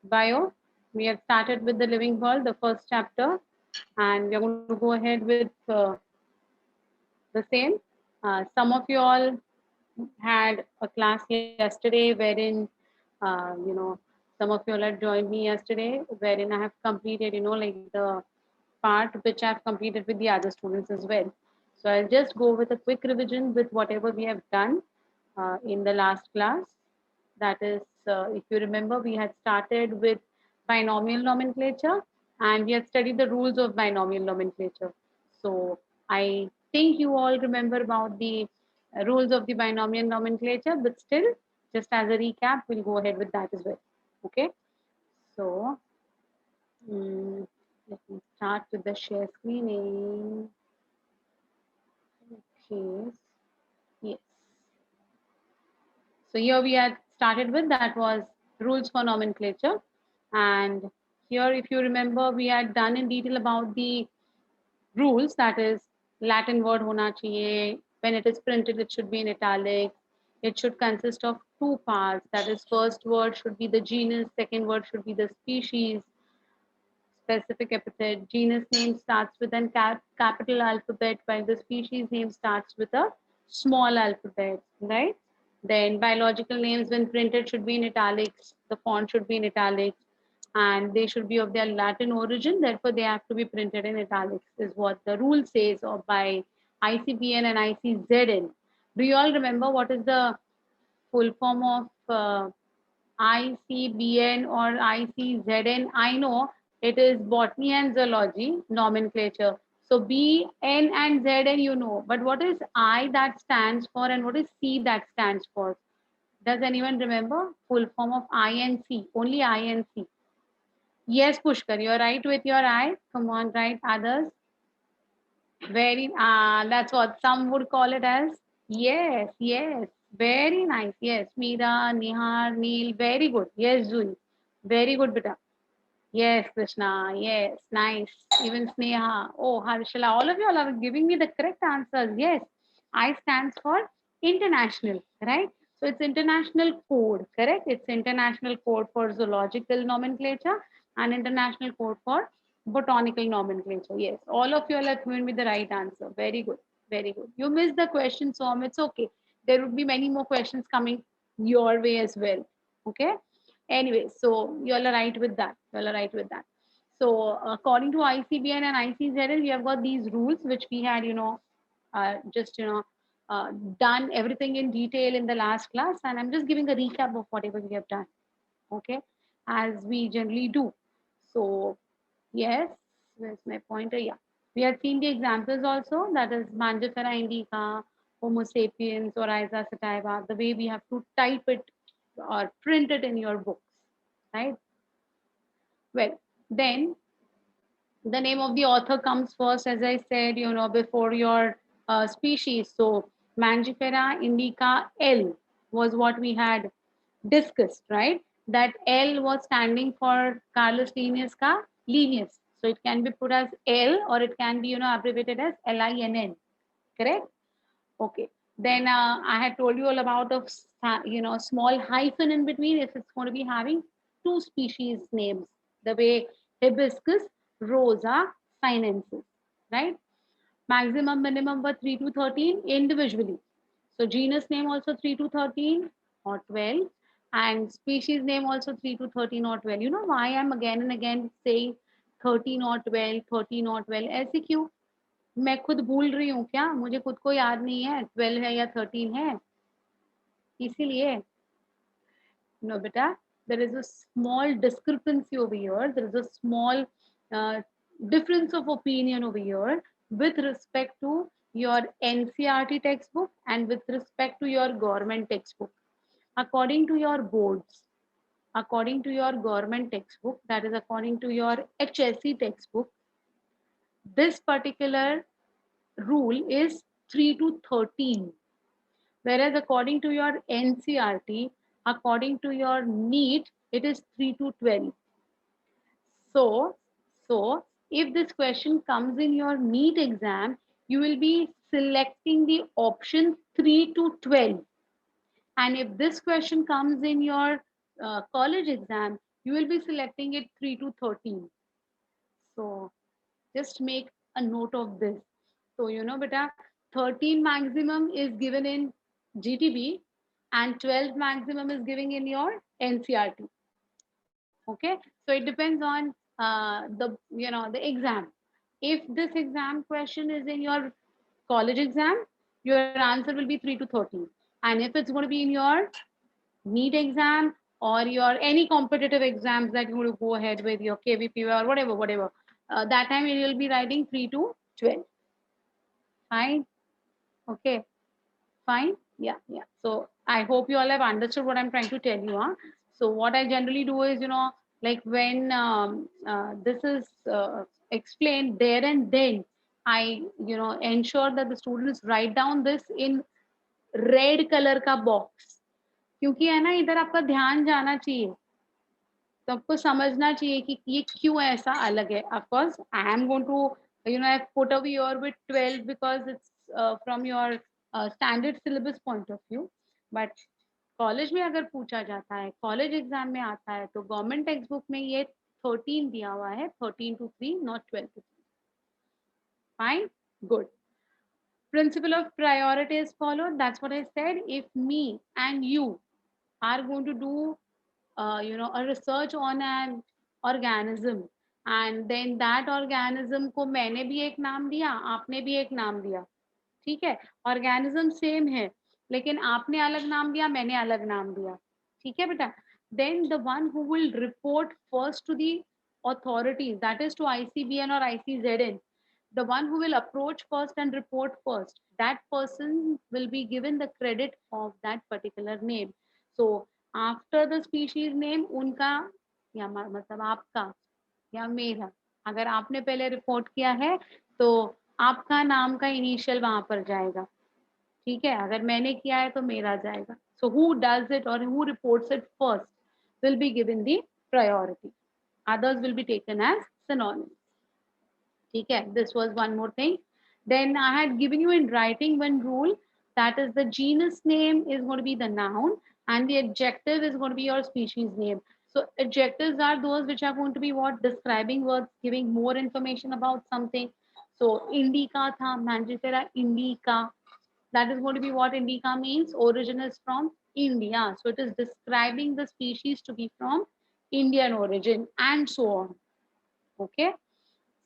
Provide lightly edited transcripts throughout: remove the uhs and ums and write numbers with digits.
bio. We have started with the living world, the first chapter, and we are going to go ahead with the same. Some of you all had a class yesterday wherein, some of you all had joined me yesterday, wherein I have completed, like the part which I've completed with the other students as well. So I'll just go with a quick revision with whatever we have done in the last class. That is, if you remember, we had started with binomial nomenclature and we had studied the rules of binomial nomenclature. So I think you all remember about the rules of the binomial nomenclature, but still, just as a recap, we'll go ahead with that as well. Okay. So let me start with the share screening. Okay. Yes. So here we had started with that was rules for nomenclature. And here, if you remember, we had done in detail about the rules, that is Latin word hona chahiye. When it is printed, it should be in italics. It should consist of two parts. That is, first word should be the genus, second word should be the species, specific epithet. Genus name starts with an capital alphabet, while the species name starts with a small alphabet, right? Then biological names, when printed, should be in italics. The font should be in italics, and they should be of their Latin origin. Therefore, they have to be printed in italics, is what the rule says, or by ICBN and ICZN. Do you all remember what is the full form of ICBN or ICZN? I know it is botany and zoology nomenclature. So B, N, and ZN you know. But what is I that stands for and what is C that stands for? Does anyone remember? Full form of I and C. Only I and C. Yes, Pushkar, you're right with your I. Come on, right? Others? Very, that's what some would call it as. Yes, yes. Very nice. Yes, Meera, Nihar, Neil. Very good. Yes, Zui. Very good, beta. Yes, Krishna. Yes, nice. Even Sneha. Oh, Harshala. All of you all are giving me the correct answers. Yes. I stands for international, right? So it's international code, correct? It's international code for zoological nomenclature and international code for botanical nomenclature. Yes, all of you all have given me the right answer. Very good. Very good. You missed the question, Som. It's okay. There would be many more questions coming your way as well. Okay. Anyway, so you all are right with that. You all are right with that. So according to ICBN and ICZL, we have got these rules which we had, just done everything in detail in the last class, and I'm just giving a recap of whatever we have done. Okay, as we generally do. So yes, where's my pointer? Yeah, we had seen the examples also. That is Mangifera indica, Homo sapiens, or Rhiza sativa. The way we have to type it or print it in your books, right? Well, then the name of the author comes first, as I said, before your species. So, Mangifera indica L was what we had discussed, right? That L was standing for Carolus Linnaeus. So, it can be put as L or it can be, abbreviated as LINN, correct? Okay. Then I had told you all about a small hyphen in between if it's going to be having two species names, the way hibiscus, rosa, sinensis, right? Maximum, minimum were 3 to 13 individually. So genus name also 3 to 13 or 12, and species name also 3 to 13 or 12. You know why I'm again and again saying 13 or 12, 13 or 12? ऐसे क्यों? मैं खुद भूल रही हूँ क्या? मुझे खुद को याद नहीं है 12 है या 13 है, इसीलिए no beta, there is a small discrepancy over here, there is a small uh, difference of opinion over here with respect to your NCRT textbook and with respect to your government textbook. According to your boards, according to your government textbook, that is according to your HSC textbook, this particular rule is 3 to 13, whereas according to your NCRT, according to your NEET, it is 3 to 12. So, so if this question comes in your NEET exam, you will be selecting the option 3 to 12. And if this question comes in your college exam, you will be selecting it 3 to 13. So just make a note of this. So, beta, 13 maximum is given in GTB and 12 maximum is given in your NCRT. Okay. So it depends on the exam. If this exam question is in your college exam, your answer will be 3 to 13. And if it's going to be in your NEET exam or your any competitive exams that you want to go ahead with your KVP or whatever, that time you will be writing 3 to 12. Fine. Okay. Fine. Yeah. Yeah. So I hope you all have understood what I'm trying to tell you. Huh? So what I generally do is, like when this is explained there and then, I, ensure that the students write down this in red colour का box, क्योंकि है ना इधर आपका ध्यान जाना चाहिए, तो आपको समझना चाहिए कि ये क्यों ऐसा अलग है. Of course I am going to I put over here with 12 because it's from your standard syllabus point of view, but college में अगर पूछा जाता है, कॉलेज एग्जाम में आता है, तो गवर्नमेंट टेक्स्ट बुक में ये 13 दिया हुआ है, 13 to 3, not 12 to 3. Fine, good. Principle of priority is followed. That's what I said. If me and you are going to do a research on an organism, and then that organism को मैंने भी एक नाम दिया, आपने भी एक नाम दिया, ठीक है, ऑर्गेनिज्म सेम है लेकिन आपने अलग नाम दिया, मैंने अलग नाम दिया, ठीक है बेटा, then the one who will report first to the authorities, that is to ICBN or ICZN, the one who will approach first and report first, that person will be given the credit of that particular name. So after the species name, उनका या मतलब आपका या मेरा, अगर आपने पहले report किया है तो आपका नाम का इनिशियल वहां पर जाएगा, ठीक है, अगर मैंने किया है तो मेरा जाएगा. So who does it or who reports it first will be given the priority. Others will be taken as synonyms. Okay, this was one more thing. Then I had given you in writing one rule, that is the genus name is going to be the noun and the adjective is going to be your species name. So adjectives are those which are going to be what? Describing words, giving more information about something. So indica tha, Mangifera indica. That is going to be what indica means. Origin is from India. So it is describing the species to be from Indian origin and so on. Okay.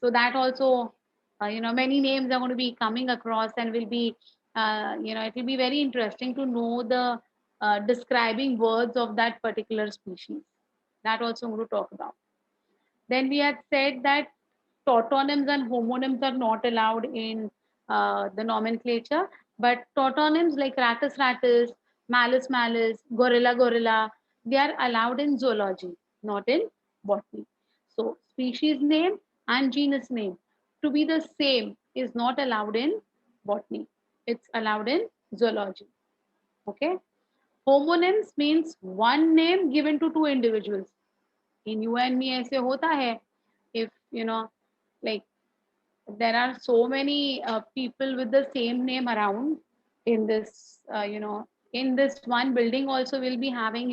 So that also, many names are going to be coming across and will be, it will be very interesting to know the describing words of that particular species. That also I'm going to talk about. Then we had said that tautonyms and homonyms are not allowed in the nomenclature, but tautonyms like ratus ratus, malus malus, gorilla gorilla, they are allowed in zoology, not in botany. So species name and genus name to be the same is not allowed in botany. It's allowed in zoology. Okay. Homonyms means one name given to two individuals. In you and me ऐसे होता है. If like there are so many people with the same name around in this in this one building also will be having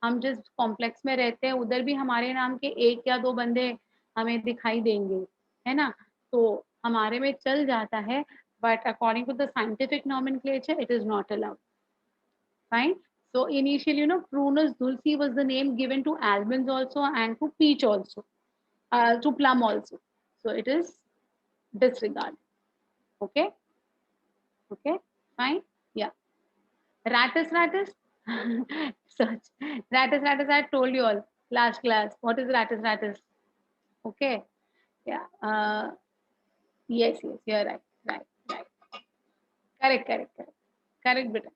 हम जिस complex में रहते हैं उधर भी हमारे नाम के एक या दो बंदे हमें दिखाई देंगे, है ना, तो हमारे में चल जाता है, but according to the scientific nomenclature it is not allowed. Fine. So initially, Prunus dulci was the name given to almonds also and to peach also, to plum also. So it is disregarded. Okay. Okay. Fine. Yeah. Ratus ratus. Search. Ratus ratus. I told you all last class. What is ratus ratus? Okay. Yeah. Yes. Yes. You're right. Right. Right. Correct. Correct. Correct. Correct. Beta.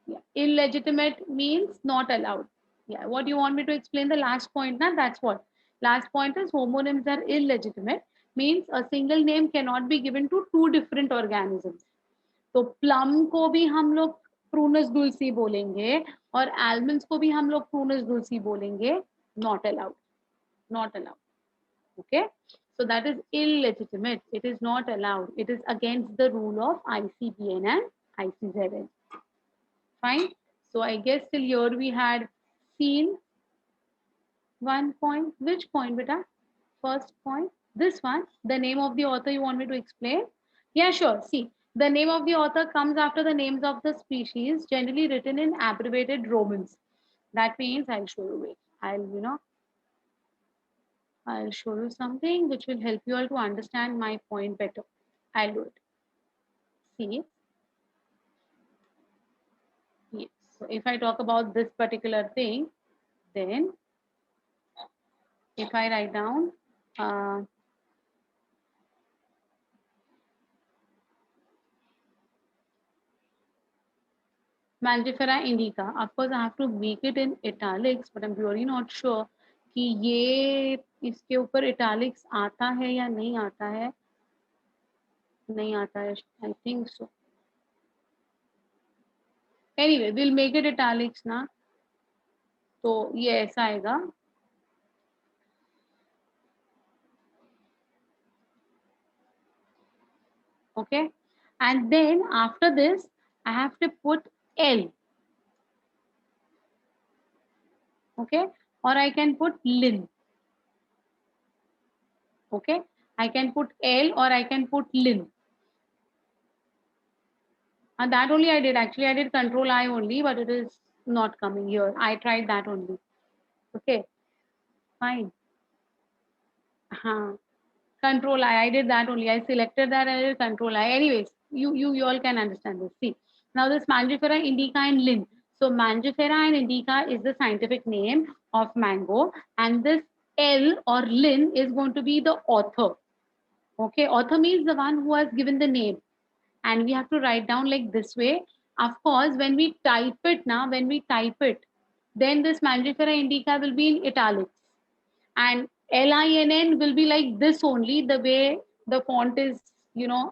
Yeah. Illegitimate means not allowed. Yeah. What do you want me to explain the last point? Now that's what. Last point is homonyms are illegitimate. Means a single name cannot be given to two different organisms. तो plum को भी हम लोग Prunus डुल्सी बोलेंगे और almonds को भी हम लोग प्रूनस डुल्सी बोलेंगे. Not allowed. Not allowed. Okay. So that is illegitimate. It is not allowed. It is against the rule of ICBN and ICZN. Fine. So I guess till here we had seen One point. Which point, beta? First point. This one. The name of the author you want me to explain? Yeah, sure. See, the name of the author comes after the names of the species, generally written in abbreviated Romans. That means I'll show you. Wait. I'll show you something which will help you all to understand my point better. I'll do it. See. Yes. So if I talk about this particular thing, then if I write down uh, Mangifera indica, of course I have to make it in italics, but I'm really not sure कि ये इसके ऊपर italics आता है या नहीं आता है. नहीं आता है, I think so. Anyway, we'll make it italics ना. तो ये ऐसा आएगा. Okay, and then after this I have to put L. Okay, or I can put Lin. Okay, I can put L or I can put Lin. And that only I did. Actually, I did control I only, but it is not coming here. I tried that only. Okay, fine. Control I did that only. I selected that and I did control I. Anyways, you all can understand this. See, now this Mangifera indica and Lin. So Mangifera and indica is the scientific name of mango, and this L or Lin is going to be the author. Okay, author means the one who has given the name, and we have to write down like this way. Of course, when we type it now, then this Mangifera indica will be in italics, and LINN will be like this only, the way the font is,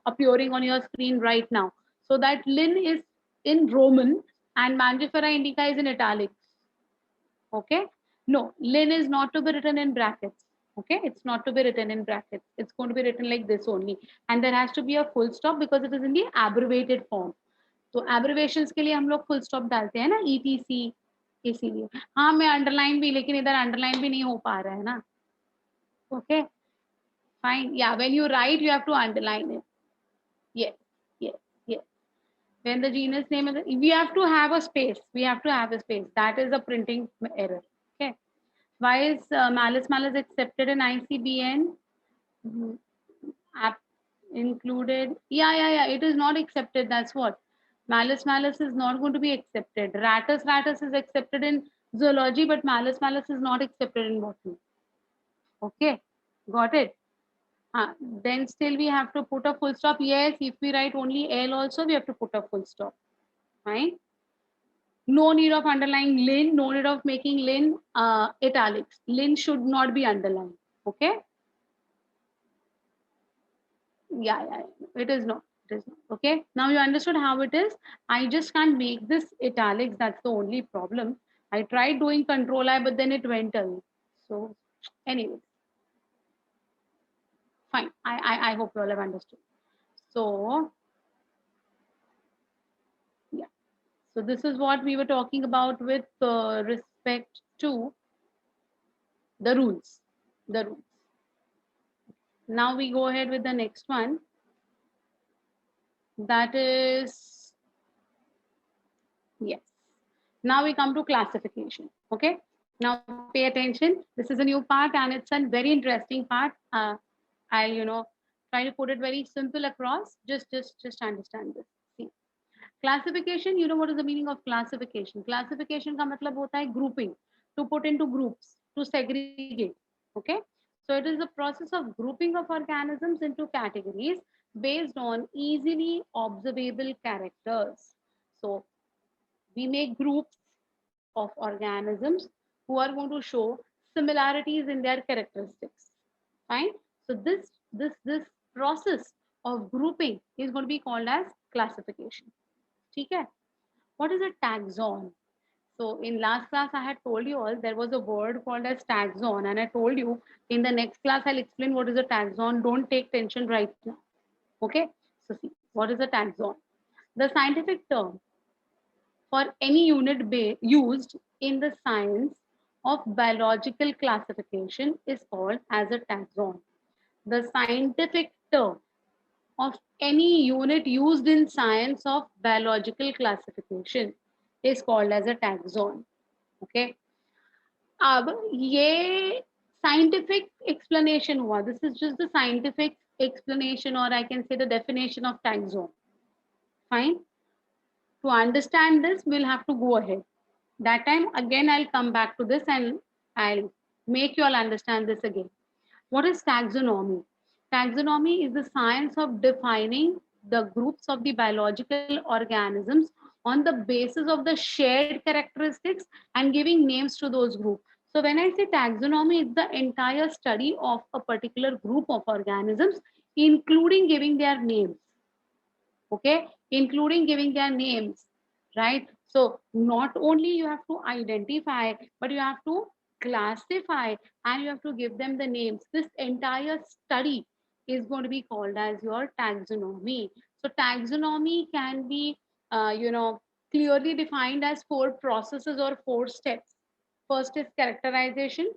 appearing on your screen right now. So that Lin is in Roman and Mangifera indica is in italics. Okay. No, Lin is not to be written in brackets. Okay. It's not to be written in brackets. It's going to be written like this only. And there has to be a full stop because it is in the abbreviated form. तो एब्रिवेशंस के लिए हम लोग full stop डालते हैं ना, ETC. इसीलिए हाँ, मैं अंडरलाइन भी, लेकिन इधर अंडरलाइन भी नहीं हो पा रहा है ना. Okay, fine. Yeah, when you write, you have to underline it. Yes, yes, yes. When the genus name is, we have to have a space. We have to have a space. That is a printing error. Okay. Why is Malus Malus accepted in ICBN? Mhm. App included. Yeah. It is not accepted. That's what. Malus Malus is not going to be accepted. Rattus is accepted in zoology, but Malus Malus is not accepted in botany. Okay. Got it? Then still we have to put a full stop. Yes, if we write only L also, we have to put a full stop. Fine. No need of underlying Lin, no need of making Lin italics. Lin should not be underlined. Okay. Yeah. It is not. It is not. Okay. Now you understood how it is. I just can't make this italics. That's the only problem. I tried doing control I, but then it went away. So anyway, fine. I hope you all have understood. So yeah. So this is what we were talking about with respect to the rules. The rules. Now we go ahead with the next one. That is, yes. Now we come to classification. Okay. Now pay attention. This is a new part and it's a very interesting part. I'll try to put it very simple across. Just understand this. See. Classification, you know what is the meaning of classification? Classification का मतलब होता है grouping, to put into groups, to segregate. Okay, so it is the process of grouping of organisms into categories based on easily observable characters. So we make groups of organisms who are going to show similarities in their characteristics. Fine. So this process of grouping is going to be called as classification. Okay. What is a taxon? So in last class, I had told you all there was a word called as taxon, and I told you in the next class I'll explain what is a taxon. Don't take tension right now. Okay. So see, what is a taxon? The scientific term for any unit used in the science of biological classification is called as a taxon. The scientific term of any unit used in science of biological classification is called as a taxon. Okay. अब ये scientific explanation हुआ. This is just the scientific explanation, or I can say the definition of taxon. Fine. To understand this, we'll have to go ahead. That time again, I'll come back to this and I'll make you all understand this again. What is taxonomy? Taxonomy is the science of defining the groups of the biological organisms on the basis of the shared characteristics and giving names to those groups. So when I say taxonomy, it's the entire study of a particular group of organisms, including giving their names. Okay, including giving their names, right? So not only you have to identify, but you have to classify and you have to give them the names. This entire study is going to be called as your taxonomy. So taxonomy can be clearly defined as 4 processes or 4 steps. First is characterization,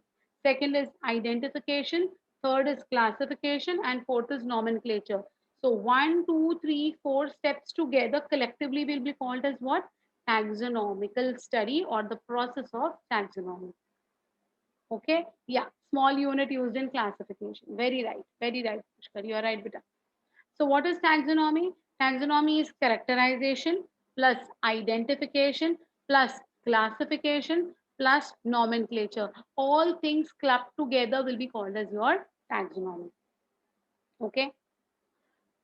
second is identification, third is classification, and fourth is nomenclature. So 1, 2, 3, 4 steps together collectively will be called as what? Taxonomical study or the process of taxonomy. Okay, yeah, small unit used in classification. Very right, Pushkar, you are right, beta. So what is taxonomy? Taxonomy is characterization plus identification plus classification plus nomenclature. All things clubbed together will be called as your taxonomy. Okay.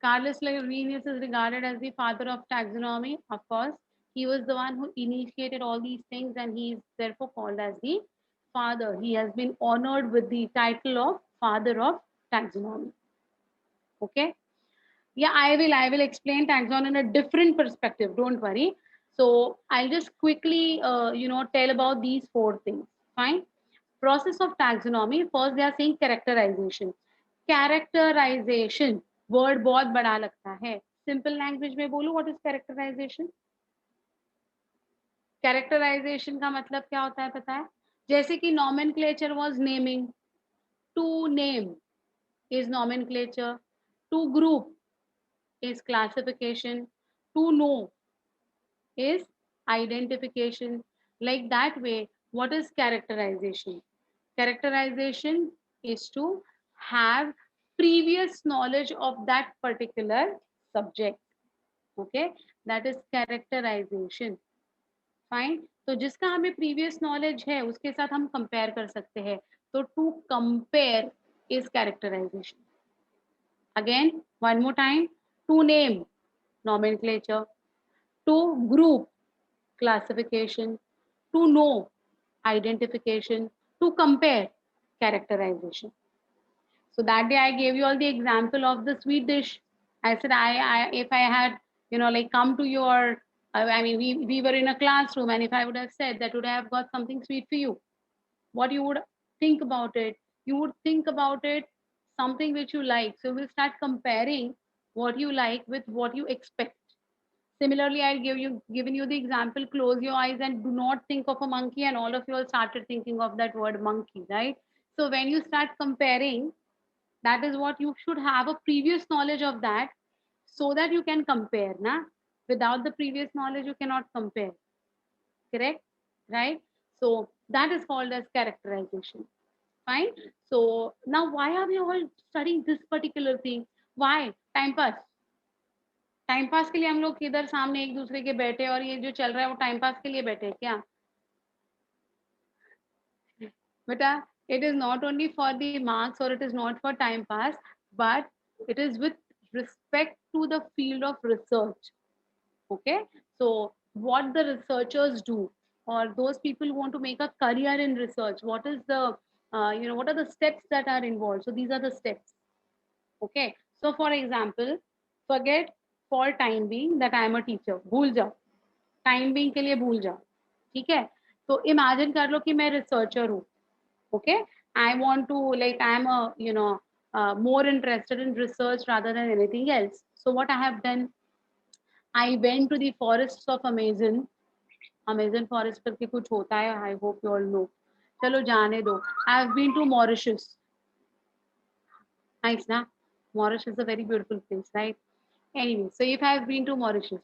Carlos Linnaeus is regarded as the father of taxonomy. Of course, he was the one who initiated all these things and he is therefore called as the father. He has been honored with the title of father of taxonomy. Okay. Yeah, I will explain taxon in a different perspective, don't worry. So I'll just quickly tell about these 4 things. Fine. Process of taxonomy. First they are saying characterization. Characterization word बहुत बड़ा लगता है. Simple language में बोलूं, what is characterization? Characterization का मतलब क्या होता है पता है? जैसे कि nomenclature was naming. To name is nomenclature. To group is classification. To know is identification. Like that way, what is characterization? Characterization is to have previous knowledge of that particular subject. Okay, that is characterization. Fine. तो जिसका हमें previous knowledge है उसके साथ हम compare कर सकते हैं. तो to compare is characterization. Again, one more time. To name, nomenclature. To group, classification. To know, identification. To compare, characterization. So that day I gave you all the example of the sweet dish. I said I if I had like come to your I mean we were in a classroom, and if I would have said that today I've got something sweet for you, what you would think about it? You would think about it something which you like. So we'll start comparing what you like with what you expect. Similarly, I'll given you the example, close your eyes and do not think of a monkey, and all of you all started thinking of that word monkey, right? So when you start comparing, that is what you should have a previous knowledge of that so that you can compare. Na? Without the previous knowledge, you cannot compare. Correct? Right? So that is called as characterization. Fine. So now why are we all studying this particular thing? Why? Time pass. Time pass के लिए हम लोग किधर सामने एक दूसरे के बैठे और ये जो चल रहा है वो टाइम पास के लिए बैठे क्या बेटा it is not only for the marks or it is not for time pass, but it is with respect to the field of research. Okay, so what the researchers do, or those people who want to make a career in research, what is the what are the steps that are involved? So these are the steps. Okay, so for example, forget for time being that I am a teacher. भूल जाओ, time being के लिए भूल जाओ. ठीक है, तो imagine कर लो कि मैं रिसर्चर हूँ. Okay, I want to, like, I am a more interested in research rather than anything else. So what I have done, I went to the forests of Amazon. Amazon forest करके कुछ होता है, I hope you all know. चलो जाने दो. I have been to Mauritius. Nice, na? Mauritius is a very beautiful place, right? Anyway, so if I have been to Mauritius,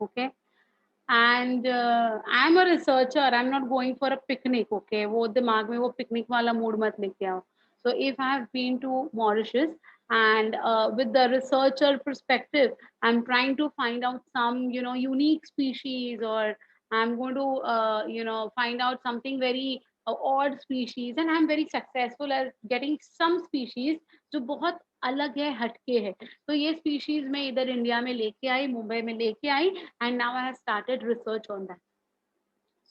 okay, and I'm a researcher, I'm not going for a picnic, okay? वो दिमाग में वो picnic वाला mood मत लेके आओ. So if I have been to Mauritius and with the researcher perspective, I'm trying to find out some, unique species, or I'm going to, find out something very odd species, and I'm very successful at getting some species जो बहुत अलग है, हटके है. तो ये species मैं इधर इंडिया में लेके आई, मुंबई में लेके आई, and now I have started research on that.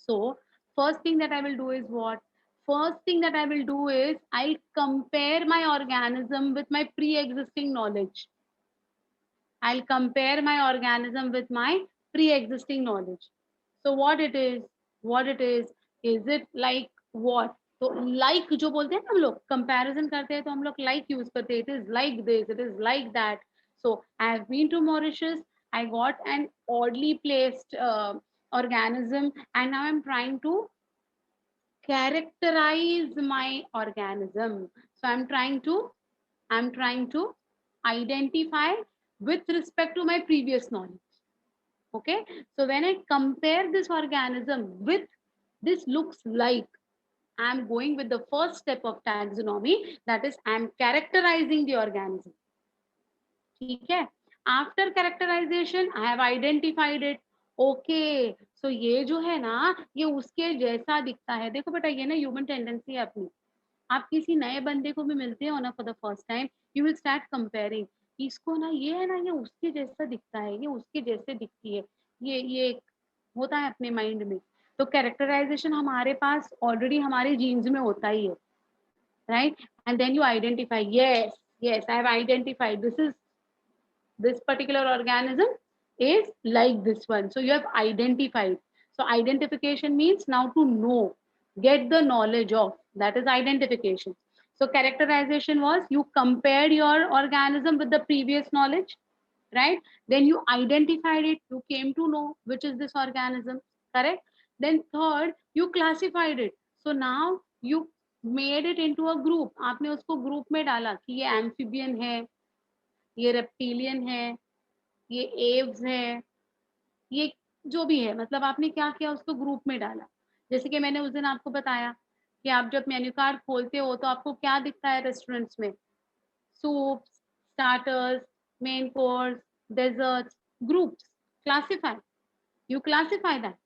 So first thing that I will do is what? First thing that I will do is I'll compare my organism with my pre-existing knowledge. I'll compare my organism with my pre-existing knowledge. So what it is it like what? तो like जो बोलते हैं ना हम लोग, comparison करते हैं तो हम लोग like यूज करते हैं. It is like this, it is like that. So I have been to Mauritius, I got an oddly placed organism, and now I'm trying to characterize my organism. So I'm trying to identify with respect to my previous knowledge. Okay, so when I compare this organism with this looks like, I'm going with the first step of taxonomy, that is I'm characterizing the organism. ठीक है. After characterization I have identified it. Okay, so ये जो है ना, ये उसके जैसा दिखता है. देखो बेटा, ये ना ह्यूमन टेंडेंसी है अपनी. आप किसी नए बंदे को भी मिलते हो ना for the first time, you will start comparing. इसको ना, ये है ना, ये उसके जैसा दिखता है, ये उसके जैसे दिखती है. ये होता है अपने माइंड में. तो कैरेक्टराइजेशन हमारे पास ऑलरेडी हमारे जीन्स में होता ही है, right? And then you identify, yes yes I have identified this particular organism is like this one. So you have identified. So identification means now to know, get the knowledge of. That is identification. So characterization was you compared your organism with the previous knowledge, right? Then you identified it, you came to know which is this organism, correct? Then third, you classified it. So now you made it into a group. आपने उसको group में डाला कि ये amphibian है, ये reptilian है, ये एव्स है, ये जो भी है, मतलब आपने क्या किया, उसको ग्रुप में डाला. जैसे कि मैंने उस दिन आपको बताया कि आप जब मेन्यू कार्ड खोलते हो तो आपको क्या दिखता है रेस्टोरेंट्स में? Soup, starters, main course, desserts, groups. Classify, you classify that,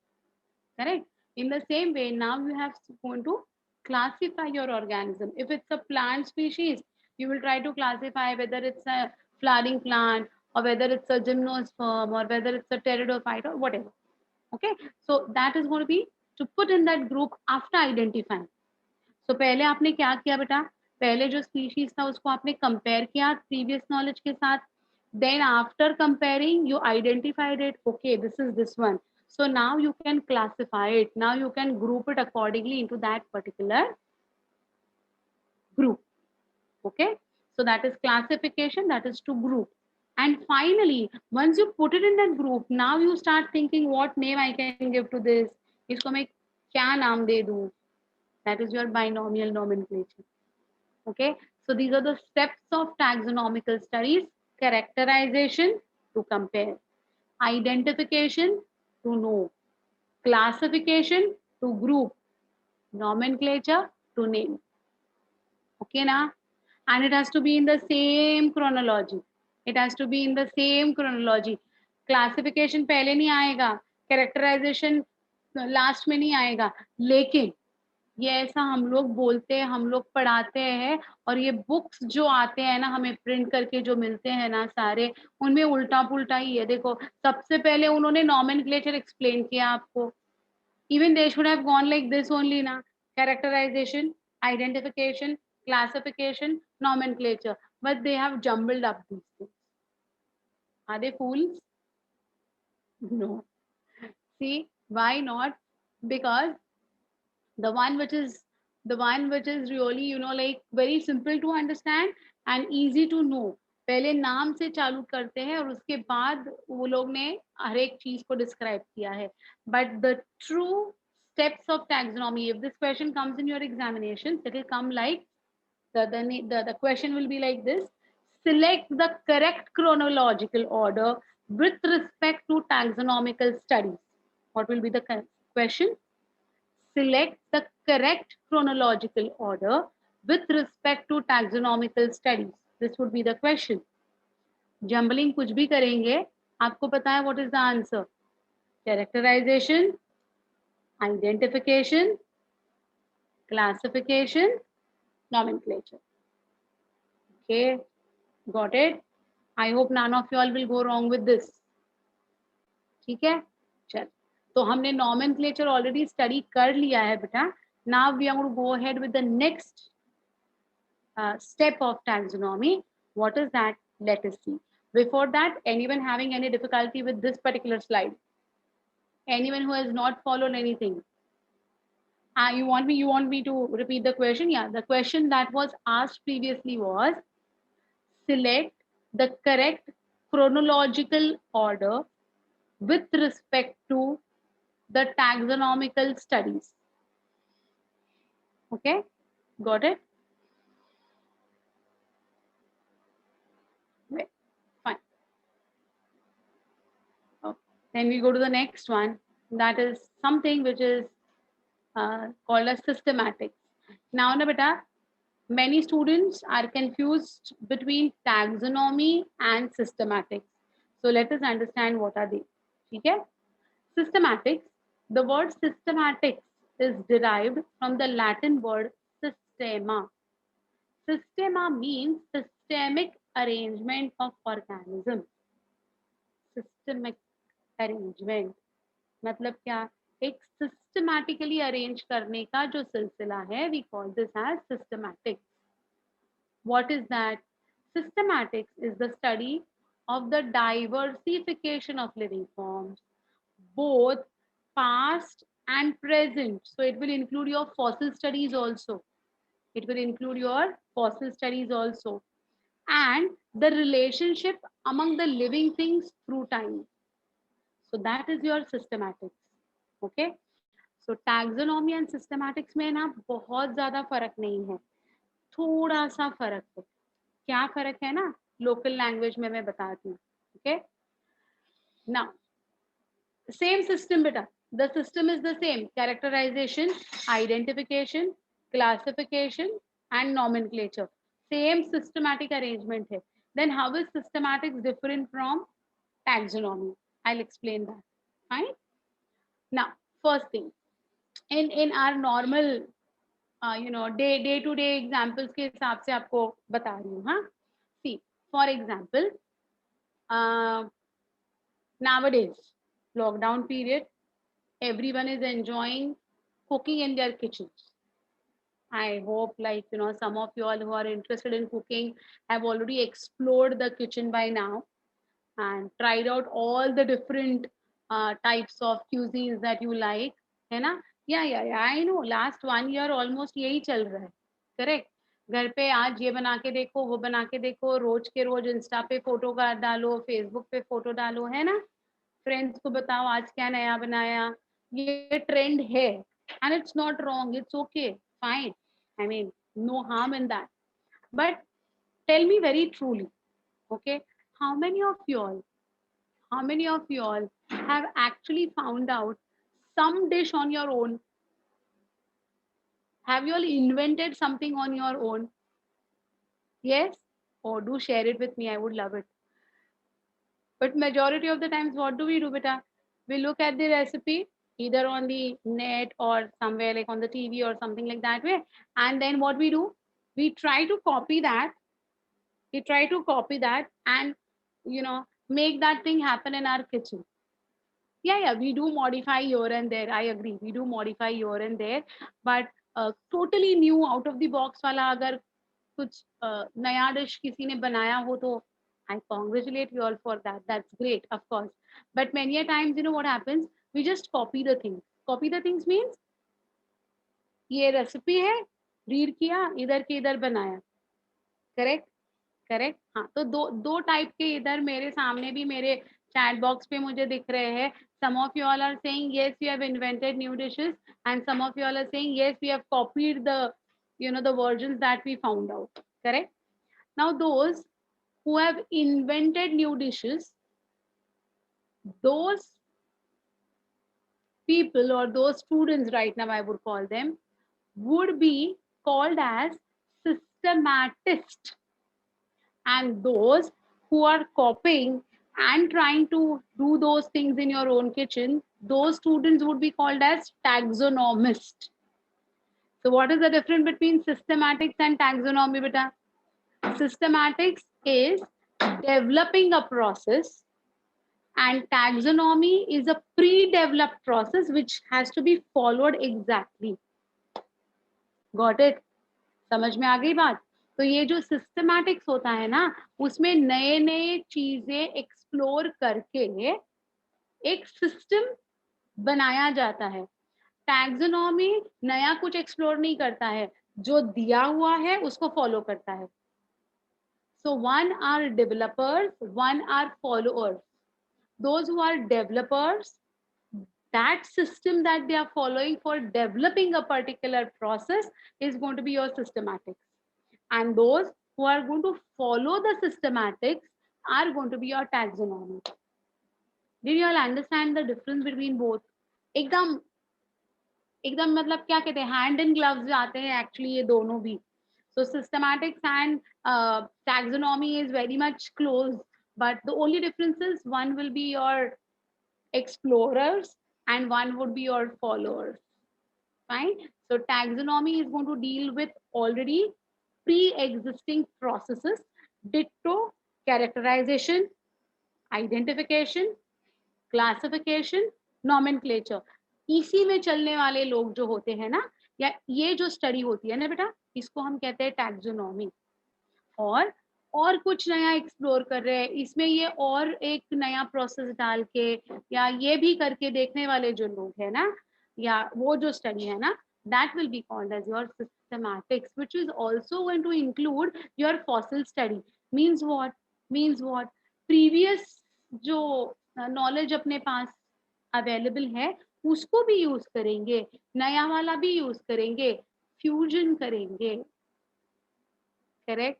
correct? In the same way, now you have going to classify your organism. If it's a plant species, you will try to classify whether it's a flowering plant, or whether it's a gymnosperm, or whether it's a pteridophyte, or whatever. Okay, so that is going to be to put in that group after identifying. So पहले आपने क्या किया बेटा? पहले जो species था उसको आपने compare किया previous knowledge के साथ. Then after comparing, you identified it. Okay, this is this one. So now you can classify it. Now you can group it accordingly into that particular group. Okay, so that is classification, that is to group. And finally, once you put it in that group, now you start thinking what name I can give to this. इसको मैं क्या नाम दे दूं? That is your binomial nomenclature. Okay, so these are the steps of taxonomical studies: characterization to compare, identification to know, classification to group, nomenclature to name. Okay now, and it has to be in the same chronology. It has to be in the same chronology. Classification पहले नहीं आएगा, characterization last में नहीं आएगा. लेकिन ये ऐसा हम लोग बोलते हैं, हम लोग पढ़ाते हैं, और ये बुक्स जो आते हैं ना हमें प्रिंट करके जो मिलते हैं ना सारे, उनमें उल्टा पुल्टा ही है. देखो, सबसे पहले उन्होंने नॉमेनक्लेचर एक्सप्लेन किया आपको. Even they should have gone like this only na: characterization, identification, classification, nomenclature. But they have jumbled up these things. Are they fools? No. See, why not? Because the one which is really, like very simple to understand and easy to know, पहले नाम से चालू करते हैं और उसके बाद वो लोग ने हर एक चीज को डिस्क्राइब किया है. But the true steps of taxonomy. If this question comes in your examinations, it will come like the question will be like this: select the correct chronological order with respect to taxonomical studies. What will be the question? Select the correct chronological order with respect to taxonomical studies. This would be the question. Jumbling कुछ भी करेंगे, आपको पता है what is the answer? Characterization, identification, classification, nomenclature. Okay, got it? I hope none of you all will go wrong with this. ठीक है, चल तो हमने nomenclature already study कर लिया है बेटा. Now we are going to go ahead with the next step of taxonomy. What is that? Let us see. Before that, anyone having any difficulty with this particular slide? Anyone who has not followed anything? You want me to repeat the question? Yeah, the question that was asked previously was, select the correct chronological order with respect to the taxonomical studies. Okay, got it? Right. Fine. Okay. Then we go to the next one. That is something which is called as systematics. Now, na beta, many students are confused between taxonomy and systematics. So let us understand what are they. Okay? Systematics. The word systematics is derived from the Latin word systema. Systema means systemic arrangement of organism. Systemic arrangement मतलब क्या? एक systematically arrange करने का जो सिलसिला है, we call this as systematics. What is that? Systematics is the study of the diversification of living forms, both past and present. So it will include your fossil studies also. It will include your fossil studies also. And the relationship among the living things through time. So that is your systematics. Okay. So taxonomy and systematics में ना बहुत ज़्यादा फर्क नहीं है, थोड़ा सा फर्क है. क्या फर्क है ना, लोकल लैंग्वेज में मैं बताती हूँ. ओके, नाउ सेम सिस्टम बेटा, the system is the same. Characterization, identification, classification and nomenclature, same systematic arrangement है. Then how is systematics different from taxonomy? I'll explain that. Fine. Now, first thing, in our normal day to day examples के हिसाब से आपको बता रही हूँ. हाँ, see, for example, nowadays lockdown period, everyone is enjoying cooking in their kitchens. I hope, like, some of you all who are interested in cooking have already explored the kitchen by now and tried out all the different types of cuisines that you like, है ना? Yeah, I know. Last 1 year almost यही चल रहा है, correct? घर पे आज ये बना के देखो, वो बना के देखो, रोज के रोज इंस्टा पे फोटो का डालो, फेसबुक पे फोटो डालो, है ना? फ्रेंड्स को बताओ आज क्या नया बनाया. ये ट्रेंड है, and it's not wrong, it's okay, fine. I mean, no harm in that. But tell me very truly, okay, how many of you all have actually found out some dish on your own? Have you all invented something on your own? Yes? Or do share it with me, I would love it. But majority of the times, what do we do, beta? We look at the recipe either on the net or somewhere like on the TV or something like that way. And then what we do? We try to copy that. And, make that thing happen in our kitchen. Yeah, we do modify here and there. I agree. We do modify here and there. But totally new, out of the box वाला अगर कुछ नया dish किसी ने बनाया हो तो I congratulate you all for that. That's great, of course. But many a times, what happens? We just copy the things. Copy the things means ये रेसिपी है, रीड किया, इधर के इधर बनाया. करेक्ट. हाँ, तो दो टाइप के इधर मेरे सामने भी मेरे चैट बॉक्स पे मुझे दिख रहे हैं. Some of you all are saying yes, we have invented new dishes, and some of you all are saying yes, we have copied the, the versions that we found out. Correct? Now, those who have invented new dishes, those people or those students right now, I would call them, would be called as systematist. And those who are copying and trying to do those things in your own kitchen, those students would be called as taxonomist. So what is the difference between systematics and taxonomy, beta? Systematics is developing a process, and taxonomy is a pre-developed process which has to be followed exactly. Got it? समझ में आ गई बात? तो ये जो systematics होता है ना, उसमें नए नए चीजें एक्सप्लोर करके एक सिस्टम बनाया जाता है. टैक्सोनॉमी नया कुछ एक्सप्लोर नहीं करता है, जो दिया हुआ है उसको फॉलो करता है. So one are developers, one are followers. Those who are developers, that system that they are following for developing a particular process is going to be your systematics. And those who are going to follow the systematics are going to be your taxonomy. Did you all understand the difference between both? एकदम एकदम मतलब क्या कहते हैं, hand in gloves आते हैं actually ये दोनों भी. So systematics and taxonomy is very much close, but the only difference is one will be your explorers and one would be your followers. Fine. So taxonomy is going to deal with already pre-existing processes, ditto characterization, identification, classification, nomenclature. इसी में चलने वाले लोग जो होते हैं ना, या ये जो स्टडी होती है ना बेटा, इसको हम कहते हैं टैक्सोनॉमी. और कुछ नया एक्सप्लोर कर रहे हैं इसमें, ये और एक नया प्रोसेस डाल के या ये भी करके देखने वाले जो लोग हैं ना, या वो जो स्टडी है ना, that will be called as your systematics, which is also going to include your fossil study. Means what previous जो नॉलेज अपने पास अवेलेबल है उसको भी यूज करेंगे, नया वाला भी यूज करेंगे, फ्यूजन करेंगे. Correct?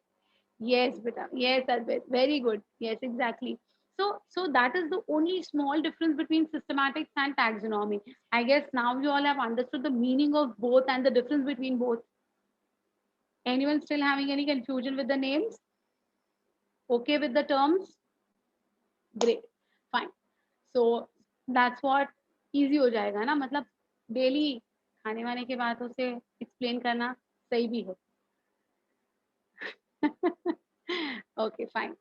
Yes, beta. Yes, Advait. Very good. Yes, exactly. So that is the only small difference between systematics and taxonomy. I guess now you all have understood the meaning of both and the difference between both. Anyone still having any confusion with the names? Okay with the terms? Great. Fine. So that's what easy हो जाएगा ना, मतलब daily खाने वाने के बातों से explain करना सही भी है. Okay, fine.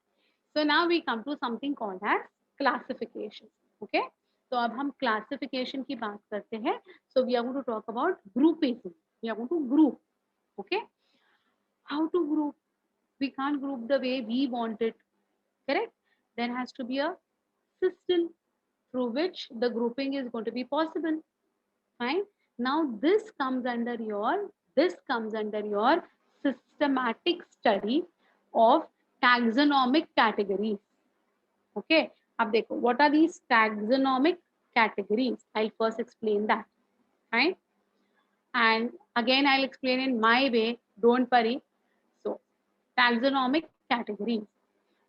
So now we come to something called as classification. Okay. So अब हम classification की बात करते हैं. So we are going to talk about grouping. We are going to group. Okay. How to group? We can't group the way we want it. Correct? There has to be a system through which the grouping is going to be possible. Fine. Now this comes under your systematic study of taxonomic categories. Okay. अब देखो, what are these taxonomic categories? I'll first explain that. Right? And again, I'll explain in my way. Don't worry. So, taxonomic categories.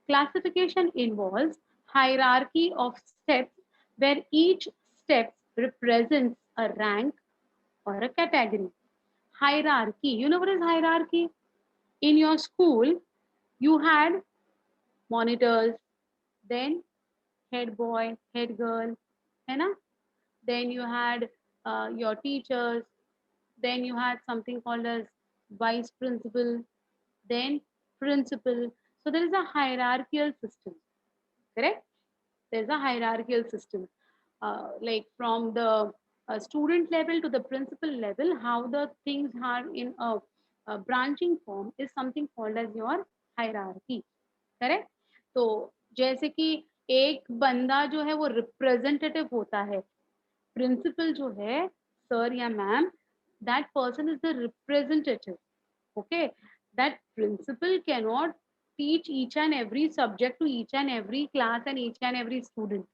Classification involves hierarchy of steps where each step represents a rank or a category. Hierarchy. You know what is hierarchy? In your school, you had monitors, then head boy, head girl, है ना? Then you had your teachers, then you had something called as vice principal, then principal. So there is a hierarchical system, correct? There's a hierarchical system, like from the student level to the principal level, how the things are in a branching form is something called as your hierarchy. Correct? तो जैसे कि एक बंदा जो है वो representative होता है, प्रिंसिपल जो है सर या ma'am, that person is the representative. Okay. That principal can not teach each and every subject to each and every class and each and every student,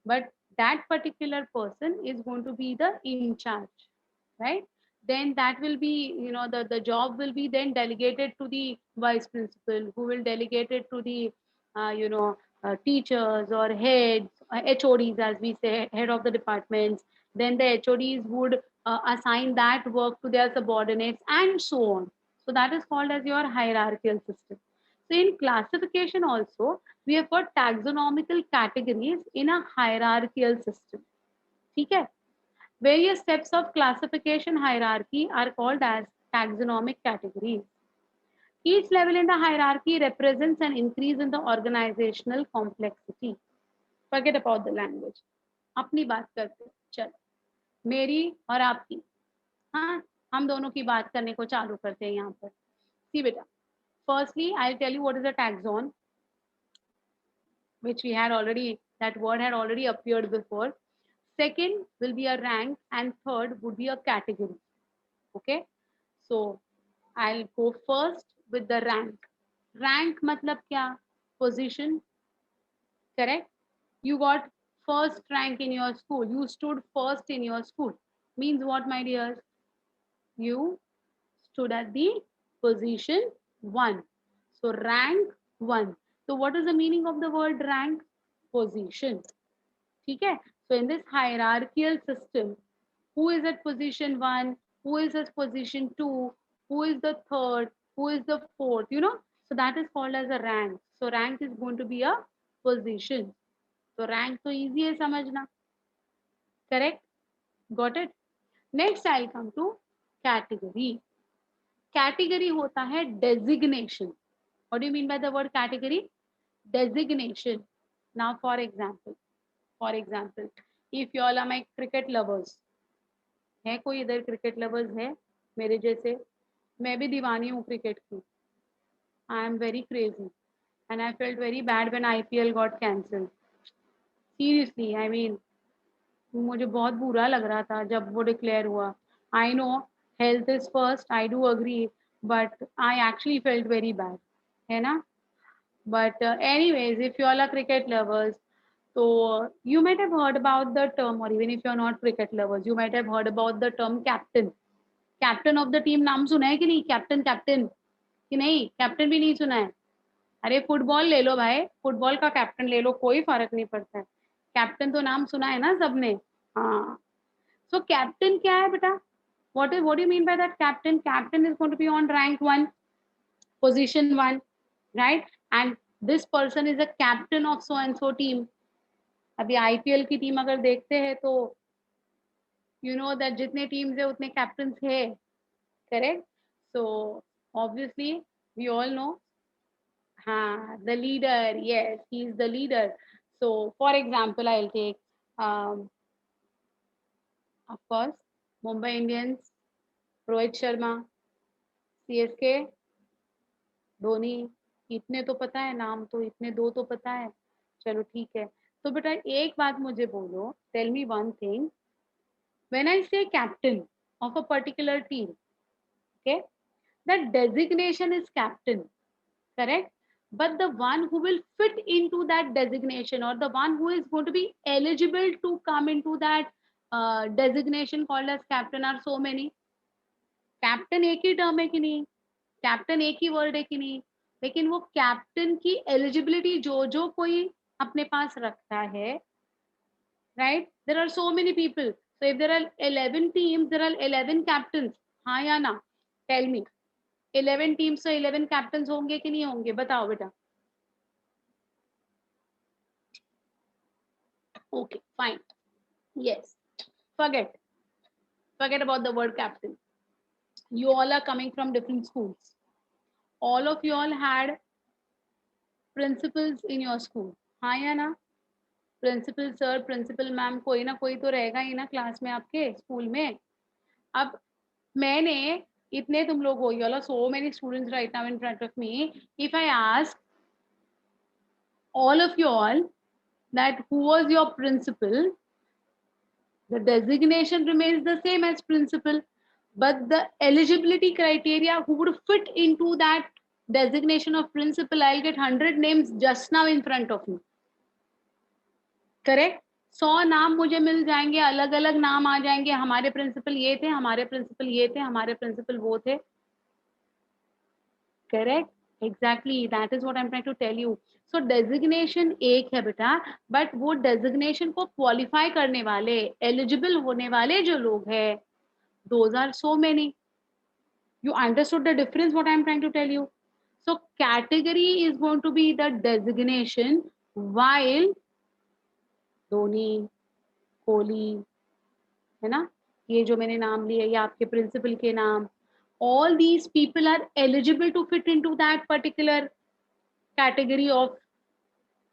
but that particular person is going to be the in charge, right? Then that will be, the job will be then delegated to the vice principal, who will delegate it to the teachers or heads, HODs, as we say, head of the departments. Then the HODs would assign that work to their subordinates, and so on. So that is called as your hierarchical system. So in classification also, we have got taxonomical categories in a hierarchical system. Okay? Various steps of classification hierarchy are called as taxonomic categories. Each level in the hierarchy represents an increase in the organizational complexity. Forget about the language. अपनी बात करते हैं, चलो मेरी और आपकी, हाँ, हम दोनों की बात करने को चालू करते हैं यहाँ पर. See बेटा, firstly I'll tell you what is a taxon, which we had already, that word had already appeared before. Second will be a rank, and third would be a category. Okay, so I'll go first with the rank. Rank matlab kya? Position. Correct? You got first rank in your school. You stood first in your school. Means what, my dears? You stood at the position 1. So rank 1. So what is the meaning of the word rank? Position. Okay? So in this hierarchical system, who is at position 1, who is at position 2, who is the third, who is the fourth, So that is called as a rank. So rank is going to be a position. So rank so easy है समझना. Correct? Got it? Next I'll come to category. Category होता है designation. What do you mean by the word category? Designation. Now for example, if you all are my cricket lovers, है कोई इधर cricket lovers है मेरे जैसे? मैं भी दीवानी हूँ क्रिकेट की. I am very crazy and I felt very bad when IPL got cancelled. Seriously, I mean, मुझे बहुत बुरा लग रहा था जब वो डिक्लेयर हुआ. I know health is first, I do agree, but I actually felt very bad, है ना? But anyways, if you all are cricket lovers, so you might have heard about the term, or even if you're not cricket lovers, you might have heard about the term captain. Captain of the team नाम सुना है कि नहीं? Captain कि नहीं? Captain भी नहीं सुना है? अरे फुटबॉल ले लो भाई, फुटबॉल का कैप्टन ले लो, कोई फर्क नहीं पड़ता है. कैप्टन तो नाम सुना है ना सबने? हाँ. So captain क्या है बेटा? What do you mean by that captain? Captain is going to be on rank 1, position 1, right? And this person is a captain of so and so team. अभी IPL की टीम अगर देखते हैं तो you know that जितने teams है उतने captains है. Correct? So obviously we all know, the leader, yes, he is the leader. So for example, I'll take of course Mumbai Indians, Rohit Sharma, CSK, Dhoni. इतने तो पता है नाम, तो इतने दो तो पता है. चलो ठीक है. तो बेटा एक बात मुझे बोलो, tell me one thing. When I say captain of a particular team, okay, that designation is captain, correct? But the one who will fit into that designation, or the one who is going to be eligible to come into that designation called as captain, are so many. Captain एक ही term है कि नहीं? Captain एक ही word है कि नहीं? लेकिन वो कैप्टन की एलिजिबिलिटी जो कोई अपने पास रखता है, right? There are so many people. So if there are 11 teams, there are 11 captains. हाँ या ना? Tell me. 11 टीम्स तो 11 कैप्टन्स होंगे कि नहीं होंगे? बताओ बेटा. Okay fine. Yes, forget about the word captain. You all are coming from different schools. All of you all had principals in your school. हाँ या ना? प्रिंसिपल सर, प्रिंसिपल मैम, कोई ना कोई तो रहेगा ही ना क्लास में आपके स्कूल में. अब मैंने इतने तुम लोग हो, you all are so many students right now in front of me. If I ask all of you all that who was your principal, the designation remains the same as principal, but the eligibility criteria who would fit into that designation of principal, I'll get 100 names just now in front of me. Correct? 100 नाम मुझे मिल जाएंगे, अलग अलग नाम आ जाएंगे, हमारे principal ये थे, हमारे प्रिंसिपल ये थे, हमारे प्रिंसिपल वो थे। Correct, exactly, that is what I am trying to tell you. So designation एक है बेटा, बट वो डेजिग्नेशन को क्वालिफाई करने वाले, एलिजिबल होने वाले जो लोग हैं, those are so many. You understood the difference what I am trying to tell you? So category is going to be the designation, while Dhoni, Kohli, है ना, ये जो मैंने नाम लिए, ये आपके प्रिंसिपल के नाम, all these people are eligible to fit into that particular category of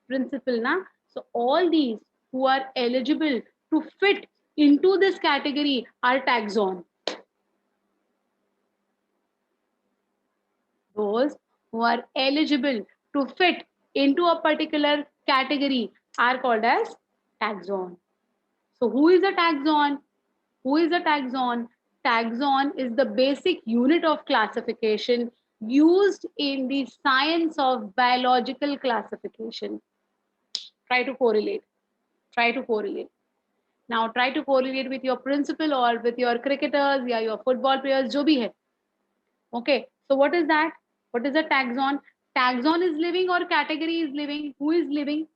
principal na. So all these who are eligible to fit into this category are tagged on. Those who are eligible to fit into a particular category are called as taxon. So who is a taxon? Who is a taxon? Taxon is the basic unit of classification used in the science of biological classification. Try to correlate. Try to correlate. Now try to correlate with your principal or with your cricketers, yeah, your football players, जो भी है. Okay, so what is that? What is a taxon? Taxon is living or category is living? Who is living?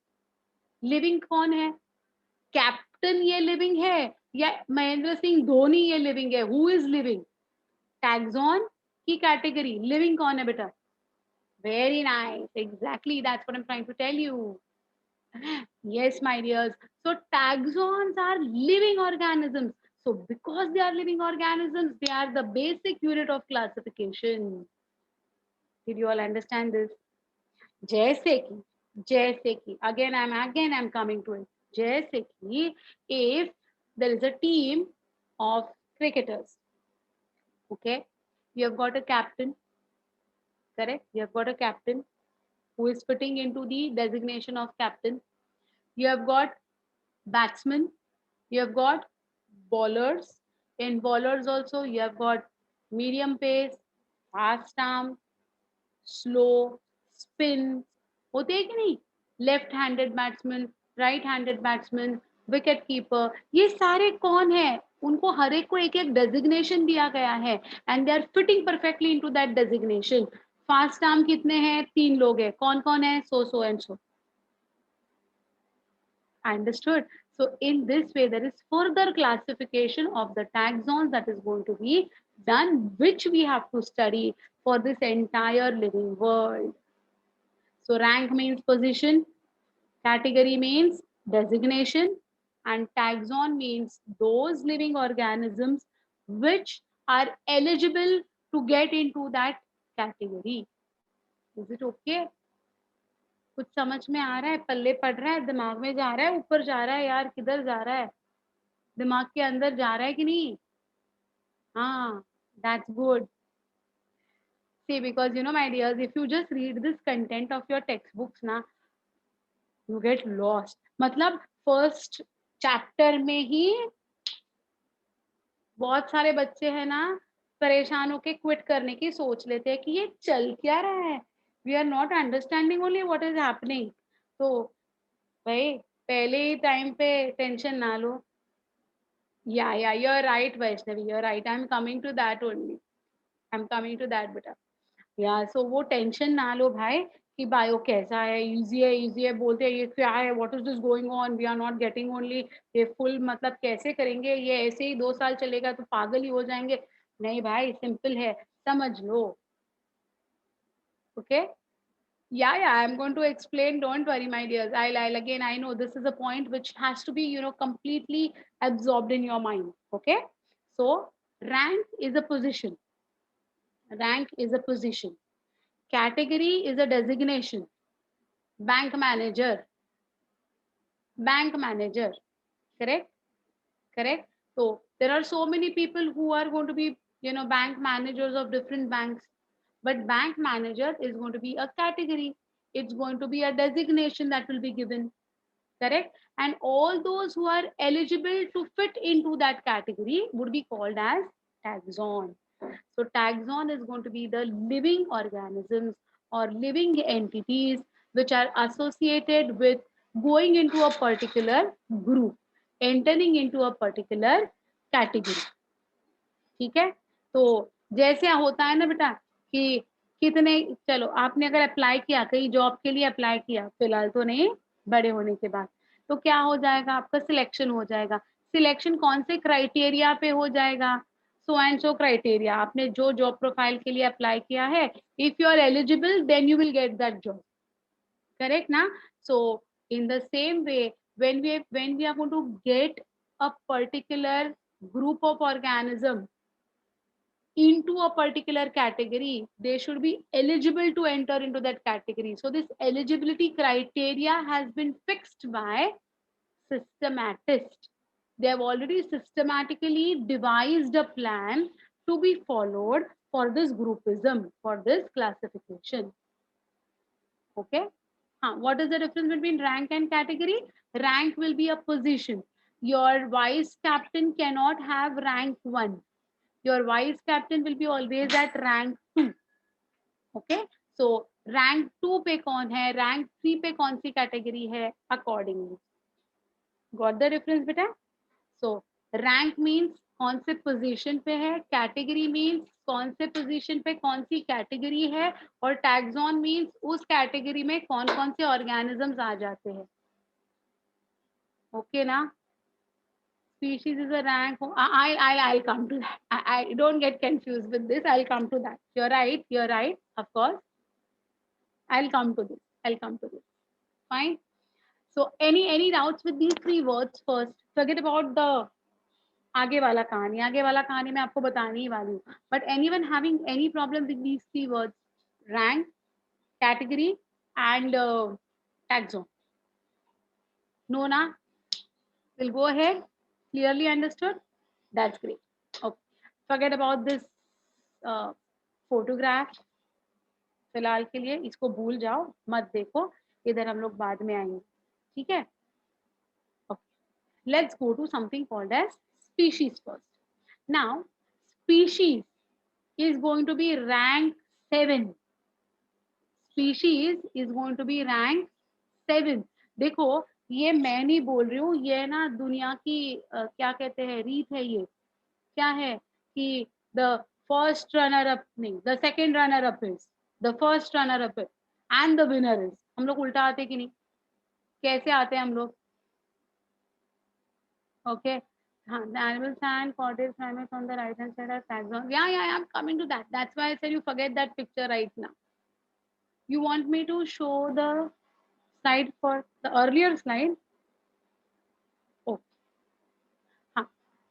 Living कौन है? Captain ये living है या महेंद्र सिंह धोनी ये living है? Who is living? Taxon की category living कौन है बेटा? Very nice, exactly, that's what I'm trying to tell you. Yes, my dears. So taxons are living organisms. So because they are living organisms, they are the basic unit of classification. Did you all understand this? जैसे कि again I'm coming to it. जैसे कि if there is a team of cricketers, okay, you have got a captain, correct? You have got a captain who is fitting into the designation of captain. You have got batsmen, you have got bowlers. In bowlers also, you have got medium pace, fast arm, slow, spin, होते हैं कि नहीं, left handed batsman, right handed batsman, wicket keeper, ये सारे कौन है, उनको हर एक को एक एक डेजिग्नेशन दिया गया है and they are fitting perfectly into that designation. Fast arm कितने हैं, 3 लोग हैं, कौन कौन है, so and so. Understood. So in this way, there is further classification of the taxons that is going to be done, which we have to study for this entire living world. So rank means position, category means designation, and taxon means those living organisms which are eligible to get into that category. Is it okay? कुछ समझ में आ रहा है, पल्ले पड़ रहा है, दिमाग में जा रहा है, ऊपर जा रहा है, यार किधर जा रहा है, दिमाग के अंदर जा रहा है कि नहीं? हाँ, that's good. See, because you know, my dears, if you just read this content of your textbooks ना, you get lost. मतलब फर्स्ट चैप्टर में ही बहुत सारे बच्चे हैं ना, परेशान होके क्विट करने की सोच लेते हैं कि ये चल क्या रहा है, we are not understanding only what is happening. तो भाई पहले ही टाइम पे टेंशन ना लो। Yeah, you're right, Vaishnavi, you're right, I'm coming to that only, I'm coming to that बेटा। या सो वो टेंशन ना लो भाई कि बायो कैसा है, इजी है बोलते हैं, ये क्या है, what is this going on, we are not getting only, ये फुल मतलब कैसे करेंगे, ये ऐसे ही 2 साल चलेगा तो पागल ही हो जाएंगे। नहीं भाई, सिंपल है, समझ लो। Okay, yeah, I'm going to explain, don't worry my dears, I'll again, I know this is a point which has to be, you know, completely absorbed in your mind. Okay, so rank is a position, rank is a position, category is a designation, bank manager, bank manager, correct, correct. So there are so many people who are going to be, you know, bank managers of different banks, but bank manager is going to be a category, it's going to be a designation that will be given, correct, and all those who are eligible to fit into that category would be called as taxon. So taxon is going to be the living organisms or living entities which are associated with going into a particular group, entering into a particular category. ठीक है, तो जैसे होता है ना बेटा कि कितने, चलो आपने अगर अप्लाई किया, कहीं जॉब के लिए अप्लाई किया, फिलहाल तो नहीं, बड़े होने के बाद, तो क्या हो जाएगा, आपका सिलेक्शन हो जाएगा। सिलेक्शन कौन से क्राइटेरिया पे हो जाएगा, सो एंड सो क्राइटेरिया, आपने जो जॉब प्रोफाइल के लिए अप्लाई किया है, if you are eligible then you will get that job, correct ना। So in the same way, when we are going to get a particular group of organism into a particular category, they should be eligible to enter into that category. So this eligibility criteria has been fixed by systematists. They have already systematically devised a plan to be followed for this groupism, for this classification. Okay. What is the difference between rank and category? Rank will be a position. Your vice captain cannot have rank 1. Your vice captain will be always at rank 2. Okay. So rank 2 पे कौन है, rank 3 पे कौन सी category है, accordingly. Got the difference बेटा? So rank means कौन से position पे है, category means कौन से position पे कौन सी category है, और taxon means उस category में कौन कौन से organisms आ जाते हैं. Okay ना? Species is a rank. I'll come to that. I don't get confused with this. I'll come to that. You're right. You're right. Of course. I'll come to this. I'll come to this. Fine. So any doubts with these three words first? Forget about the आगे वाला कहानी. आगे वाला कहानी मैं आपको बताने ही वाली हूँ. But anyone having any problem with these three words? Rank, category, and taxon. No, na? We'll go ahead. Clearly understood? That's great. Okay. Forget about this photograph. फिलहाल के लिए इसको भूल जाओ, मत देखो, इधर हम लोग बाद में आएंगे. ठीक है. Let's go to something called as species first. Now, species is going to be rank 7. Species is going to be rank 7. देखो, ये मैं नहीं बोल रही हूँ, ये ना दुनिया की क्या कहते हैं, रीत है. ये क्या है कि the first runner up नहीं, the second runner up is, the first runner up is, and the winner is. हम लोग उल्टा आते कि नहीं, कैसे आते हैं हम लोग? Okay. The animals and cottage primates on the right hand side are taxon. Yeah, I'm coming to that. That's why I said you forget that picture right now. You want me to show the slide for the earlier slide? Oh,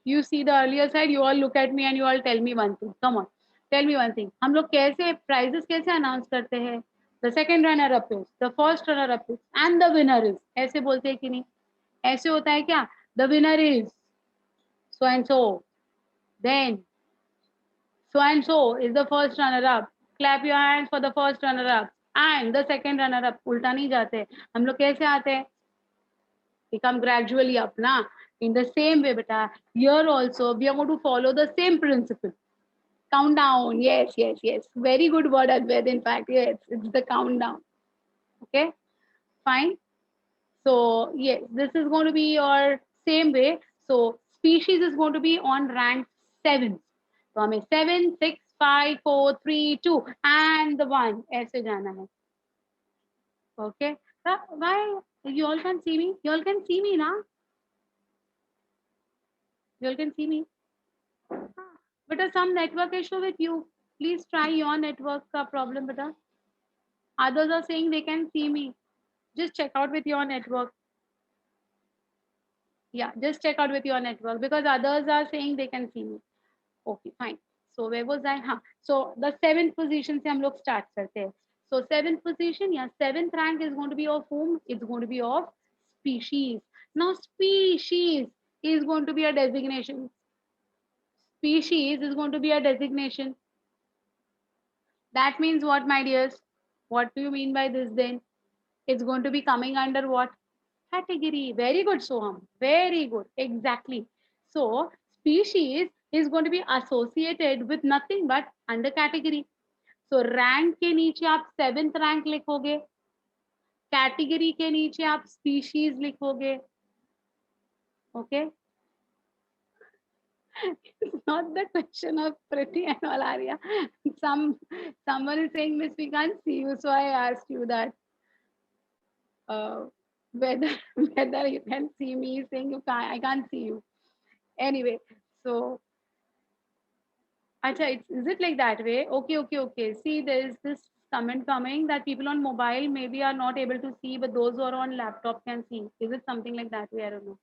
you see the earlier slide, you all look at me and you all tell me one thing. Come on, tell me one thing. हम लोग कैसे prizes कैसे announce करते हैं? The second runner up is, the first runner up is, and the winner is. ऐसे बोलते हैं कि नहीं? ऐसे होता है क्या? The winner is so and so. Then so and so is the first runner up. Clap your hands for the first runner up and the second runner up. उल्टा नहीं जाते. हम लोग कैसे आते हैं? We come gradually up ना. In the same way beta, here also we are going to follow the same principle. Countdown. Yes. Very good word, Advaith. In fact, yes, it's the countdown. Okay, fine. So yes, this is going to be your same way. So species is going to be on rank 7. तो हमें 7, 6, 5, 4, 3, 2 and the 1 ऐसे जाना है. Okay. Why you all can see me? You all can see me now. You all can see me. But some network issue with you. Please try your network problem. But others are saying they can see me. Just check out with your network. Yeah, just check out with your network because others are saying they can see me. Okay, fine. So where was I? So the 7th position से हम लोग start करते हैं. So 7th position, yeah, 7th rank is going to be of whom? It's going to be of species. Now species is going to be a designation. Species is going to be a designation. That means what, my dears? What do you mean by this then? It's going to be coming under what? Category. Very good, Soham. Very good. Exactly. So species is going to be associated with nothing but under category. So rank के नीचे आप 7th rank लिखोगे. Category के नीचे आप species लिखोगे. Okay. It's not the question of pretty and all, Arya. Someone is saying, Miss, we can't see you, so I asked you that uh, whether whether you can see me. Saying you can't, I can't see you. Anyway, so acha, is it like that way? Okay, okay, okay. See, there is this comment coming that people on mobile maybe are not able to see, but those who are on laptop can see. Is it something like that way? I don't know.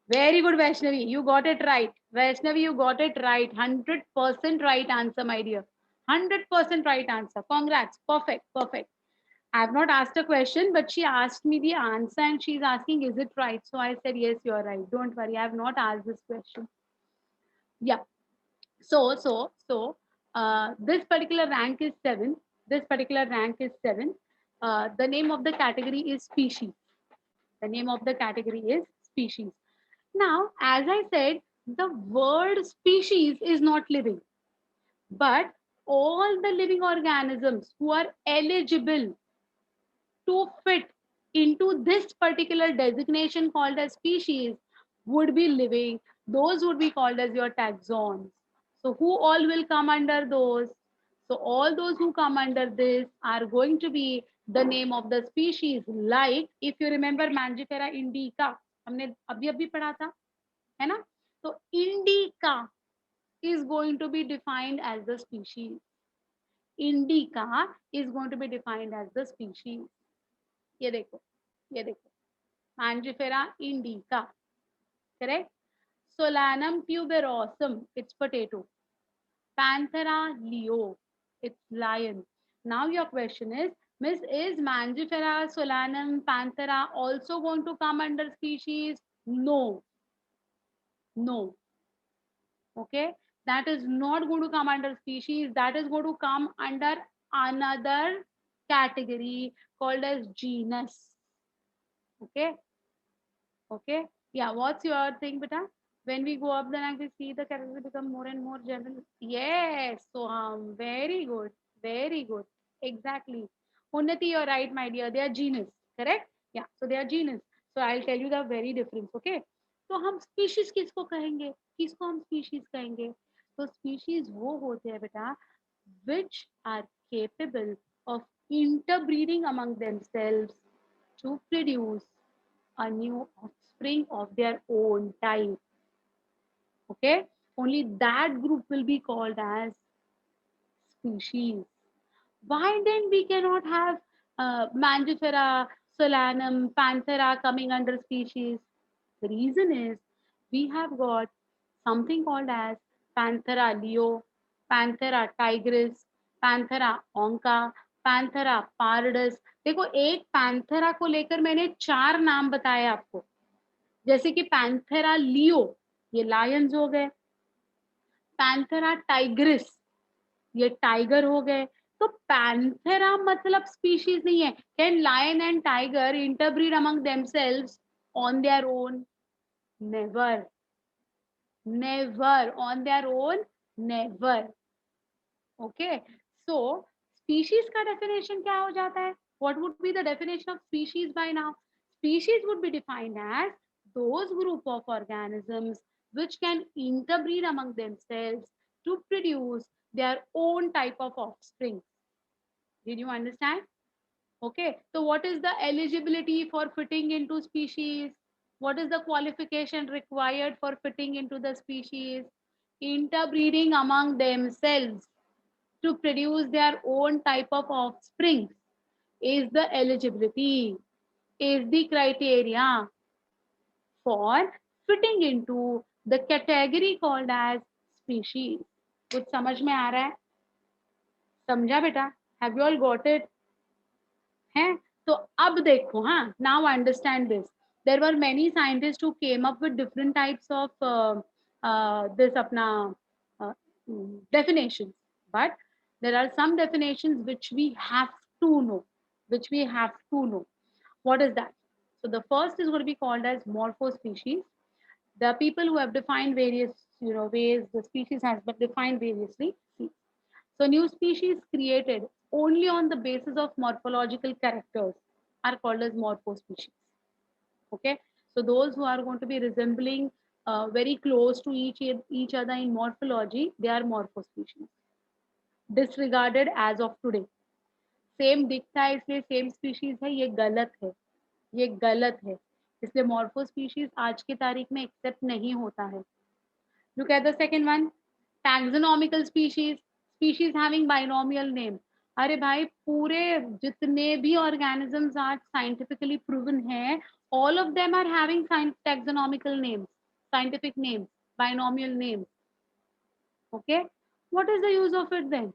Very good, Vaishnavi. You got it right. Vaishnavi, you got it right. 100% right answer, my dear. 100% right answer. Congrats. Perfect. Perfect. I have not asked a question, but she asked me the answer and she's asking, is it right? So I said, yes, you're right. Don't worry. I have not asked this question. Yeah. So, this particular rank is 7. This particular rank is 7. The name of the category is species. The name of the category is species. Now, as I said, the word species is not living, but all the living organisms who are eligible to fit into this particular designation called as species would be living. Those would be called as your taxons. So, who all will come under those? So, all those who come under this are going to be the name of the species. Like, if you remember Mangifera indica, हमने अभी अभी पढ़ा था, है ना? तो indica is going to be defined as the species. Indica is going to be defined as the species. ये देखो, ये देखो. Mangifera indica, correct? Solanum tuberosum, it's potato. Panthera leo, it's lion. Now your question is, Miss, is Mangifera, Solanum, Panthera also going to come under species? No, no. Okay, that is not going to come under species. That is going to come under another category called as genus. Okay. Okay. Yeah. What's your thing, beta? When we go up the rank, we see the category become more and more general. Yes. So, very good. Very good. Exactly. Unnati, you're right, my dear. They are genus. Correct? Yeah. So they are genus. So I'll tell you the very difference. Okay. तो हम species किसको कहेंगे, किसको हम species कहेंगे? तो species वो होते हैं बेटा which are capable of interbreeding among themselves to produce a new offspring of their own type. Okay, only that group will be called as species. Why then we cannot have Mangifera, Solanum, Panthera coming under species? The reason is we have got something called as Panthera leo, Panthera tigris, Panthera onca, Panthera pardus. देखो एक Panthera को लेकर मैंने 4 नाम बताए आपको, जैसे कि पैंथेरा लियो, ये लायंस हो गए. पैंथेरा टाइग्रिस, ये टाइगर हो गए. तो पैंथेरा मतलब स्पीशीज नहीं है. Can lion and tiger interbreed among themselves on their own? Never. Never on their own. Never. Okay. So species का डेफिनेशन क्या हो जाता है? What would be the definition of species by now? Species would be defined as those group of organisms which can interbreed among themselves to produce their own type of offspring. Did you understand? Okay. So what is the eligibility for fitting into species? What is the qualification required for fitting into the species? Interbreeding among themselves to produce their own type of offspring is the eligibility, is the criteria for fitting into the category called as species. कुछ समझ में आ रहा है? समझा बेटा? Have you all got it? है? तो अब देखो, हाँ, now understand this. There were many scientists who came up with different types of this अपना definitions, but there are some definitions which we have to know, which we have to know. What is that? So the first is going to be called as morphospecies. The people who have defined various, ways the species has been defined variously. So new species created only on the basis of morphological characters are called as morphospecies. Okay, so those who are going to be resembling very close to each other in morphology, they are morphospecies. Disregarded as of today. Same दिखता है इसलिए same species है, ये गलत है, ये गलत है. इसलिए मॉर्फो स्पीशीज आज की तारीख में एक्सेप्ट नहीं होता है. Look at the second one. Taxonomical species, species having binomial name. अरे भाई पूरे जितने भी organisms आज scientifically proven हैं, all of them are having taxonomical names, scientific names, binomial names. Okay, what is the use of it then?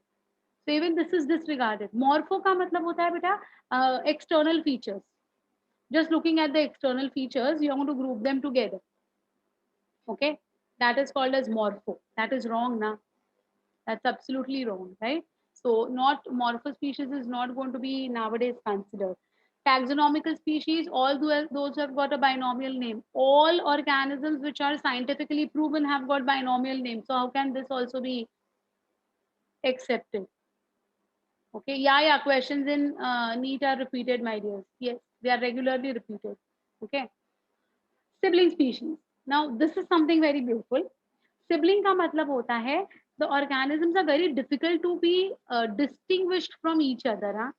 So even this is disregarded. Morpho का मतलब होता है बेटा external features. Just looking at the external features, you are going to group them together. Okay, that is called as morpho. That is wrong now. That's absolutely wrong, right? So not morpho species is not going to be nowadays considered. Taxonomical species, all those have got a binomial name. All organisms which are scientifically proven have got binomial names. So how can this also be accepted? Okay, yeah, questions in NEET are repeated, my dears. Yes, they are regularly repeated. Okay, sibling species. Now, this is something very beautiful. Sibling का मतलब होता है the organisms are very difficult to be distinguished from each other. Huh?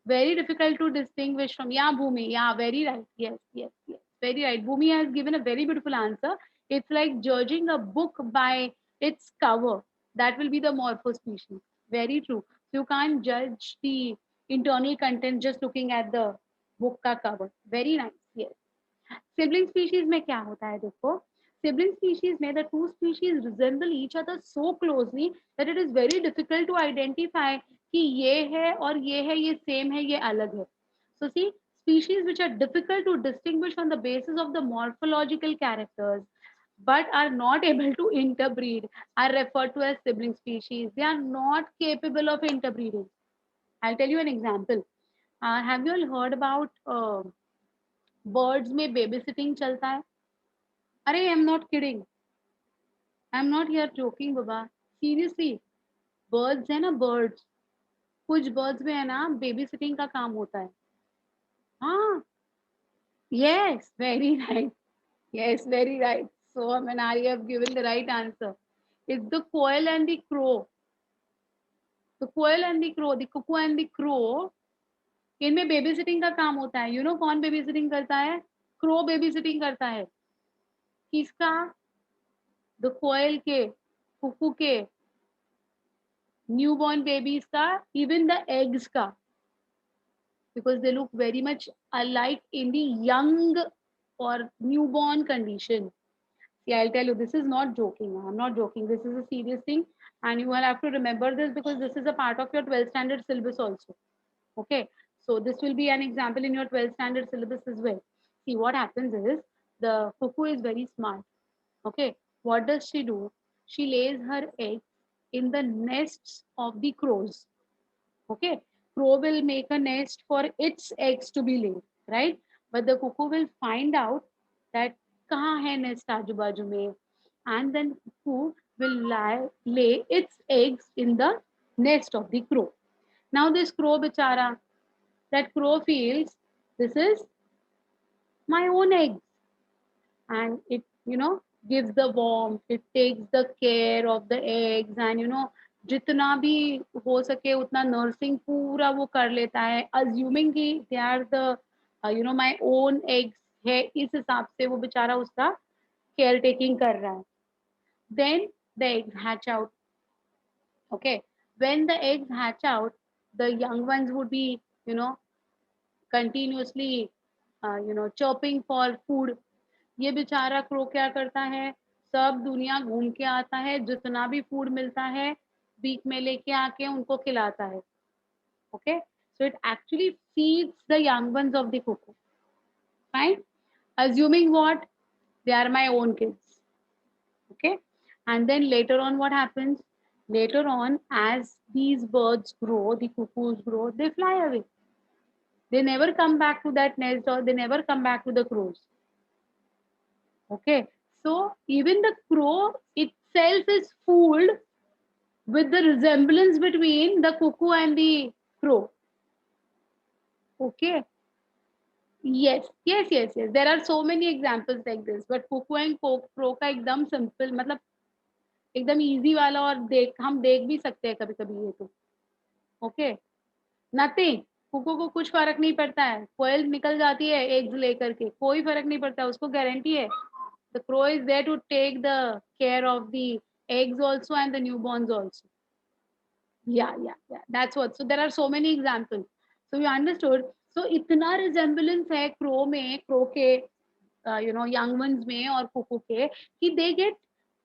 Very difficult to distinguish from. Yeah, Bhumi. Yeah, very right. Yes, yes, yes. Very right. Bhumi has given a very beautiful answer. It's like judging a book by its cover. That will be the morphospecies. Very true. So you can't judge the internal content just looking at the book का cover. Very nice. Yes. Sibling species में क्या होता है देखो. Sibling species में the two species resemble each other so closely that it is very difficult to identify कि ये है और ये है, ये same है, ये अलग है. So see, species which are difficult to distinguish on the basis of the morphological characters but are not able to interbreed are referred to as sibling species. They are not capable of interbreeding. I'll tell you an example. Have you all heard about birds में babysitting चलता है? अरे I am not kidding, I am not here joking Baba, seriously. Birds है ना, birds, कुछ birds में है ना बेबी सिटिंग का काम होता है. हाँ, yes, very right. Yes, very right. So, Manari, have given the right answer. It's the quail and the crow. The quail and the crow, the cuckoo and the crow, इनमें baby sitting का काम होता है. You know कौन baby sitting करता है? Crow baby sitting करता है. किसका? द कोयल के, कुकू के, न्यूबॉर्न बेबीज का, इवन द एग्स का, because they look very much alike in the young or newborn condition. See, I'll tell you, this is not joking. I'm not joking. This is a serious thing. And you will have to remember this because this is a part of your 12th standard syllabus also. Okay. So this will be an example in your 12th standard syllabus as well. See, what happens is the cuckoo is very smart. Okay. What does she do? She lays her eggs in the nests of the crows. Okay. Crow will make a nest for its eggs to be laid, right? But the cuckoo will find out that kahan hai nest aaju baaju mein, and then cuckoo will lay its eggs in the nest of the crow. Now this crow bichara, that crow feels this is my own eggs, and it gives the warmth, it takes the care of the eggs, and जितना भी हो सके उतना nursing पूरा वो कर लेता है, अज्यूमिंग कि they are the my own eggs है, इस हिसाब से वो बेचारा उसका केयर टेकिंग कर रहा है. Then the eggs hatch out. Okay, when the eggs hatch out, the young ones would be continuously chirping for food. ये बेचारा क्रो क्या करता है, सब दुनिया घूम के आता है, जितना भी फूड मिलता है बीक में लेके आके उनको खिलाता है. Okay, so it actually feeds the young ones of the cuckoo. Fine, assuming what, they are my own kids. Okay, and then later on what happens, later on as these birds grow, the cuckoos grow, they fly away. They never come back to that nest, or they never come back to the crows. Okay, so even the crow itself is fooled with the resemblance between the cuckoo and the crow. Okay. Yes. There are so many examples like this, but cuckoo and crow का एकदम simple, मतलब एकदम easy वाला, और हम देख भी सकते हैं कभी कभी ये तो. ओके. नथिंग. कुकू को कुछ फर्क नहीं पड़ता है, कोयल निकल जाती है एग्स लेकर के, कोई फर्क नहीं पड़ता, उसको गारंटी है. The crow is there to take the care of the eggs also and the newborns also. Yeah, that's what. So there are so many examples. So you understood. So इतना resemblance है crow में, crow के young ones में और cuckoo के, कि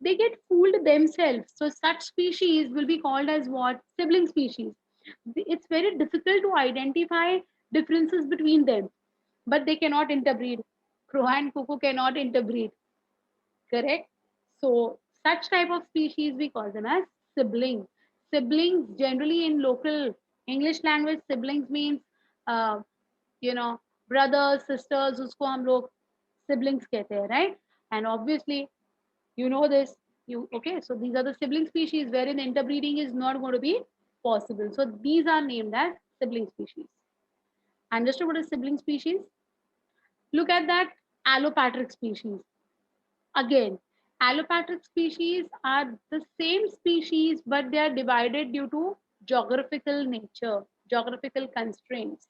they get fooled themselves. So such species will be called as what? Sibling species. It's very difficult to identify differences between them, but they cannot interbreed. Crow and cuckoo cannot interbreed. Correct? So such type of species we call them as siblings. Siblings generally in local English language, siblings means uh, you know brothers, sisters, उसको हम लोग siblings कहते हैं, right? And obviously you know this. Okay? So these are the sibling species wherein interbreeding is not going to be possible. So these are named as sibling species. Understood what is sibling species? Look at that allopatric species. Again, allopatric species are the same species, but they are divided due to geographical nature, geographical constraints.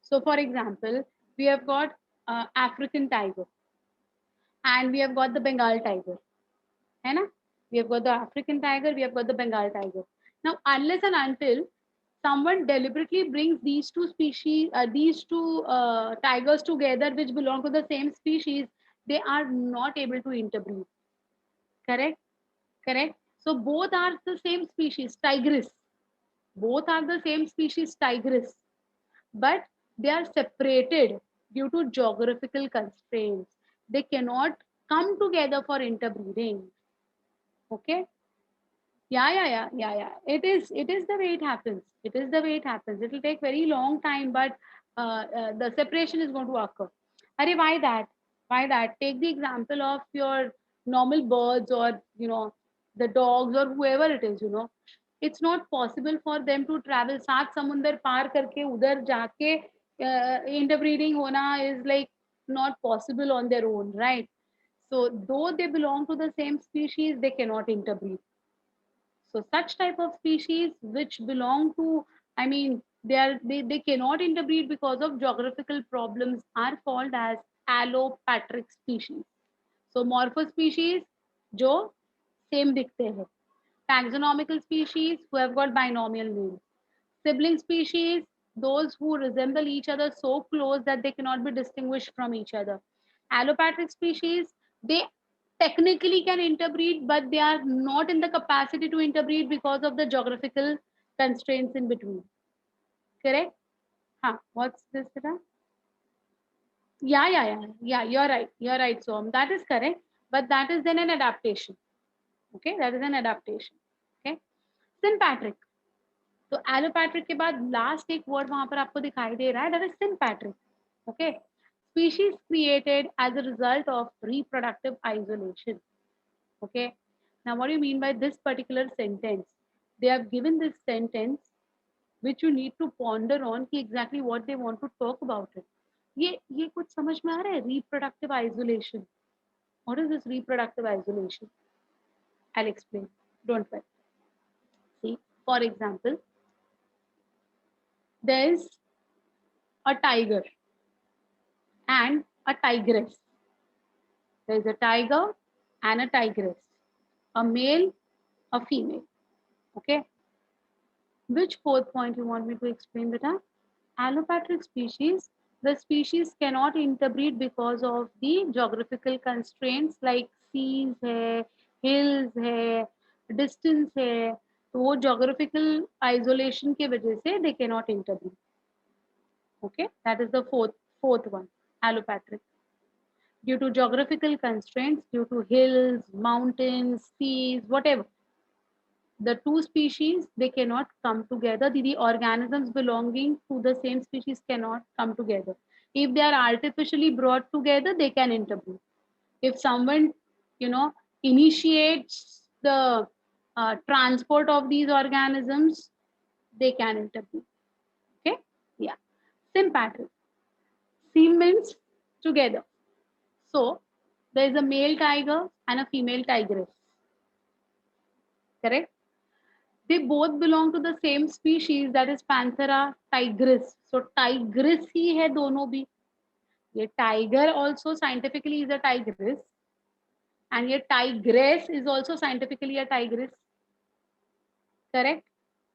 So, for example, we have got African tiger, and we have got the Bengal tiger. है ना? We have got the African tiger, we have got the Bengal tiger. Now, unless and until someone deliberately brings these two tigers together, which belong to the same species, they are not able to interbreed. Correct? Correct. So both are the same species, tigris. Both are the same species, tigris, but they are separated due to geographical constraints. They cannot come together for interbreeding. Okay. Yeah. It is the way it happens. It is the way it happens. It will take very long time, but the separation is going to occur. Arey, why that? Why that? Take the example of your normal birds, or the dogs, or whoever it is. It's not possible for them to travel सात समुंदर पार करके उधर जाके interbreeding होना is like not possible on their own, right? So though they belong to the same species, they cannot interbreed. So such type of species which belong to, I mean, they cannot interbreed because of geographical problems are called as allopatric species. So morphospecies जो same दिखते हैं. Taxonomical species who have got binomial names. Sibling species, those who resemble each other so close that they cannot be distinguished from each other. Allopatric species, they technically can interbreed, but they are not in the capacity to interbreed because of the geographical constraints in between. Correct? Huh. What's this? Rita? Yeah. You're right. So that is correct, but that is then an adaptation. Okay, that is an adaptation. Okay, sympatric. तो allopatric के बाद last एक word वहां पर आपको दिखाई दे रहा है, that is sympatric. Okay. Species created as a result of reproductive isolation. Okay. Now, what do you mean by this particular sentence? They have given this sentence which you need to ponder on कि exactly what they want to talk about it. ये कुछ समझ में आ रहा है? Reproductive isolation. What is this reproductive isolation? I'll explain. Don't worry. See, for example, there's a tiger and a tigress. There is a tiger and a tigress, a male, a female. Okay. Which fourth point you want me to explain, beta? Allopatric species. The species cannot interbreed because of the geographical constraints like seas है, hills है, distance है. तो वो geographical isolation के वजह से they cannot interbreed. Okay, that is the fourth one, allopatric. Due to geographical constraints, due to hills, mountains, seas, whatever, the two species they cannot come together. The organisms belonging to the same species cannot come together. If they are artificially brought together, they can interbreed. If someone, initiates the transport of these organisms, they can intervene. Okay, yeah. Sympatric. Means together. So there is a male tiger and a female tigress. Correct? They both belong to the same species, that is Panthera tigris. So tigress ही है दोनों भी. ये tiger also scientifically is a tigress, and ये tigress is also scientifically a tigress. Correct?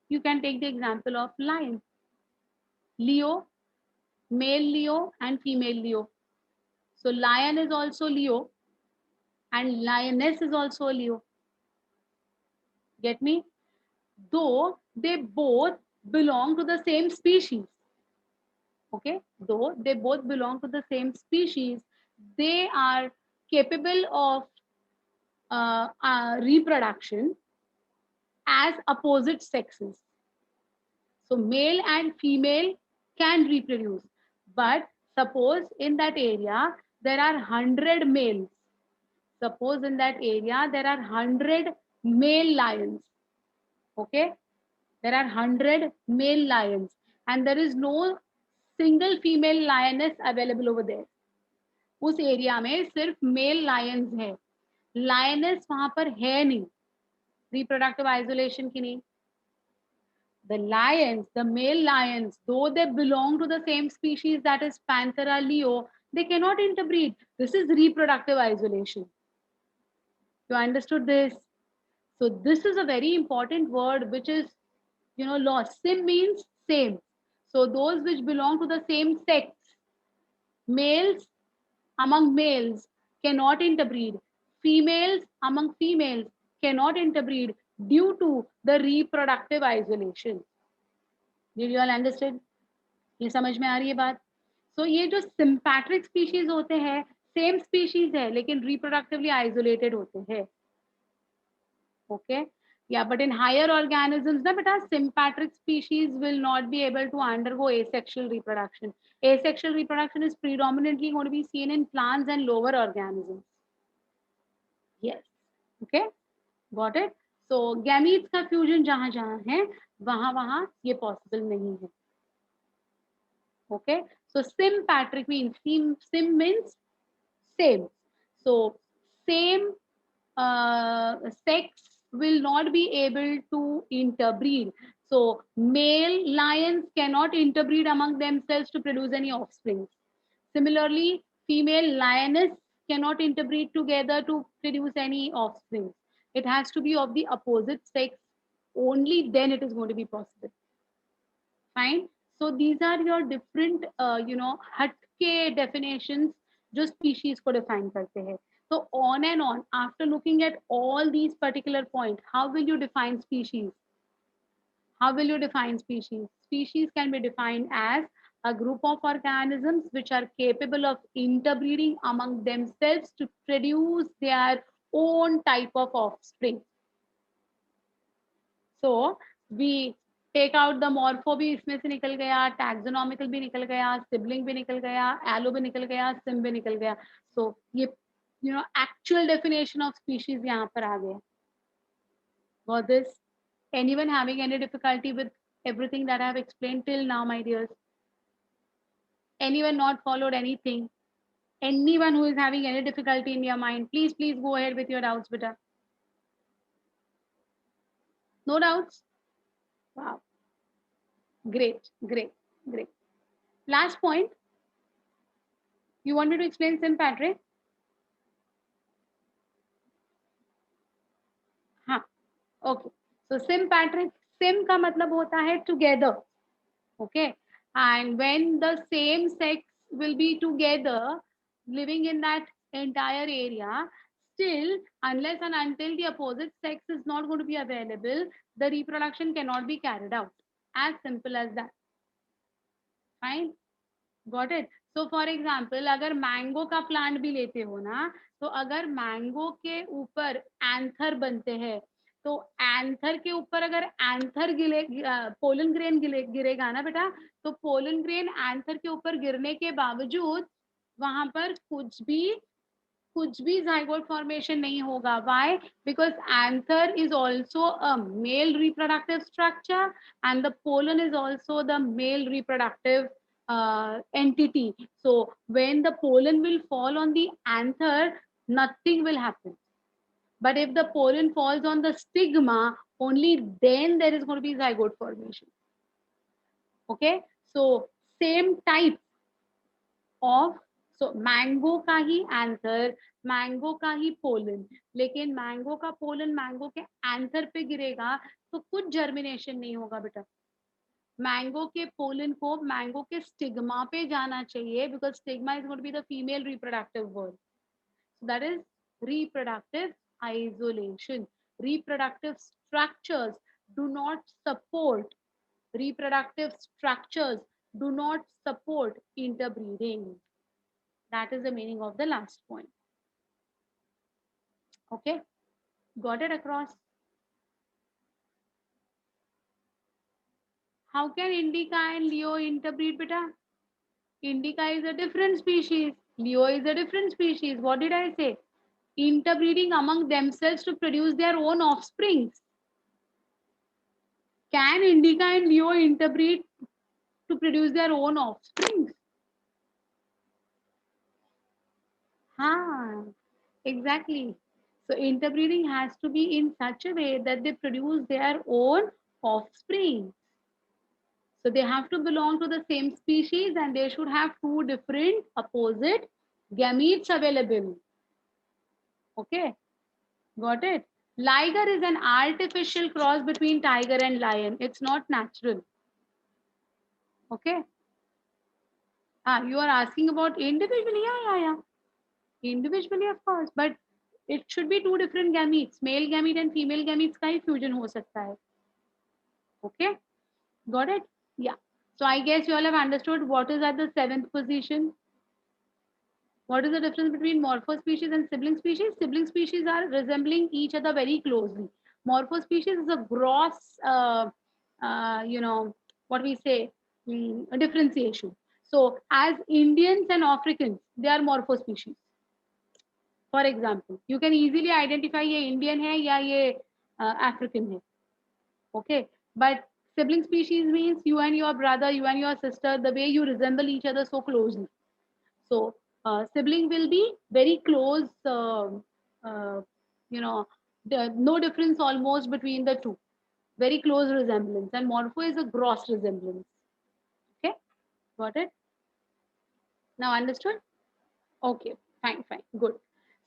You can take the example of lion. Leo, male Leo and female Leo. So lion is also Leo and lioness is also Leo. Get me? Though they both belong to the same species. Okay, though they both belong to the same species, they are capable of reproduction as opposite sexes. So male and female can reproduce, but suppose in that area there are 100 males. Suppose in that area there are 100 male lions. Okay, there are 100 male lions and there is no single female lioness available over there. उस area में सिर्फ mail Lions है, lioness वहां पर है नहीं, reproductive isolation की नहीं. The lions, the male lions, though they belong to the same species, that is Panthera leo, they cannot interbreed. This is reproductive isolation. You understood this? So this is a very important word which is, lost. Sim means same. So those which belong to the same sex, males among males cannot interbreed. Females among females cannot interbreed due to the reproductive isolation. Did you all understand? ये समझ में आ रही है बात? So ये जो sympatric species होते हैं, same species है लेकिन reproductively isolated होते हैं. Okay? Yeah, but in higher organisms, na beta, sympatric species will not be able to undergo asexual reproduction. Asexual reproduction is predominantly going to be seen in plants and lower organisms. Yes. Okay? Got it? So gametes का fusion जहाँ जहाँ है, वहाँ वहाँ ये possible नहीं है. Okay? So sympatric means sim means same. So same sex will not be able to interbreed. So male lions cannot interbreed among themselves to produce any offspring. Similarly, female lioness cannot interbreed together to produce any offspring. It has to be of the opposite sex. Only then it is going to be possible. Fine. So these are your different, हटके definitions जो species को define करते हैं. So on and on, after looking at all these particular points, how will you define species? How will you define species? Species can be defined as a group of organisms which are capable of interbreeding among themselves to produce their own type of offspring. So we take out the morpho भी इसमें से निकल गया, taxonomical भी निकल गया, sibling भी निकल गया, एलो भी निकल गया, सिम भी निकल गया. सो ये एक्चुअल डेफिनेशन ऑफ स्पीशीज यहाँ पर आ गया. Got this? Anyone having any difficulty with everything that I have explained till now, my dears? Anyone not followed anything? Anyone who is having any difficulty in your mind, please go ahead with your doubts, beta. No doubts? Wow. Great. Last point. You want me to explain sympatric? हाँ. Okay. So sympatric, sim का मतलब होता है together. Okay. And when the same sex will be together, living in that entire area, still, unless and until the opposite sex is not going to be available, the reproduction cannot be carried out. As simple as that. Fine. Got it? So for example, अगर mango का plant भी लेते हो ना, तो अगर mango के ऊपर एंथर बनते हैं, तो एंथर के ऊपर अगर एंथर पोलन ग्रेन गिरेगा ना बेटा, तो पोलन ग्रेन एंथर के ऊपर गिरने के बावजूद वहां पर कुछ भी कुछ भी zygote formation नहीं होगा. Why? Because anther is also a male reproductive structure and the pollen is also the male reproductive entity. So when the pollen will fall on the anther, nothing will happen. But if the pollen falls on the stigma, only then there is going to be zygote formation. Okay, so same type of, so mango का ही anther, mango का ही pollen, लेकिन mango का pollen mango के anther पे गिरेगा तो कुछ germination नहीं होगा बेटा. मैंगो के पोलन को मैंगो के स्टिग्मा पे जाना चाहिए, because stigma is going to be the female reproductive word. That is reproductive isolation. Reproductive structures do not support, reproductive structures do not support interbreeding. That is the meaning of the last point. Okay, got it across? How can indica and Leo interbreed, beta? Indica is a different species. Leo is a different species. What did I say? Interbreeding among themselves to produce their own offsprings. Can indica and Leo interbreed to produce their own offsprings? Ah, exactly. So interbreeding has to be in such a way that they produce their own offspring. So they have to belong to the same species and they should have two different opposite gametes available. Okay, got it? Liger is an artificial cross between tiger and lion. It's not natural. Okay. You are asking about individually? Yeah. Individually, of course. But it should be two different gametes. Male gamete and female gametes का ही fusion हो सकता है. Okay. Got it? Yeah. So I guess you all have understood what is at the 7th position. What is the difference between morphospecies and sibling species? Sibling species are resembling each other very closely. Morphospecies is a gross, what we say, a differentiation. So as Indians and Africans, they are morphospecies. For example, you can easily identify ये Indian है या ये African है. Okay, but sibling species means you and your brother, you and your sister, the way you resemble each other so closely. So sibling will be very close, no difference almost between the two. Very close resemblance. And morpho is a gross resemblance. Okay, got it? Now understood? Okay, fine, good.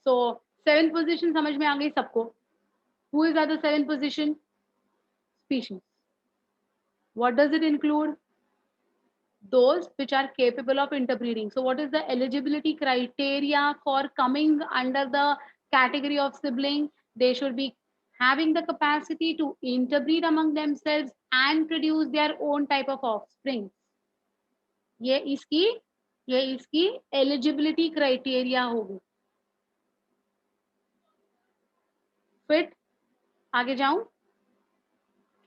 So 7th position समझ में आ गई सबको. Who is at the 7th position? Species. What does it include? Those which are capable of interbreeding. So what is the eligibility criteria for coming under the category of sibling? They should be having the capacity to interbreed among themselves and produce their own type of offspring. ये इसकी eligibility criteria होगी. Fit? आगे जाऊं?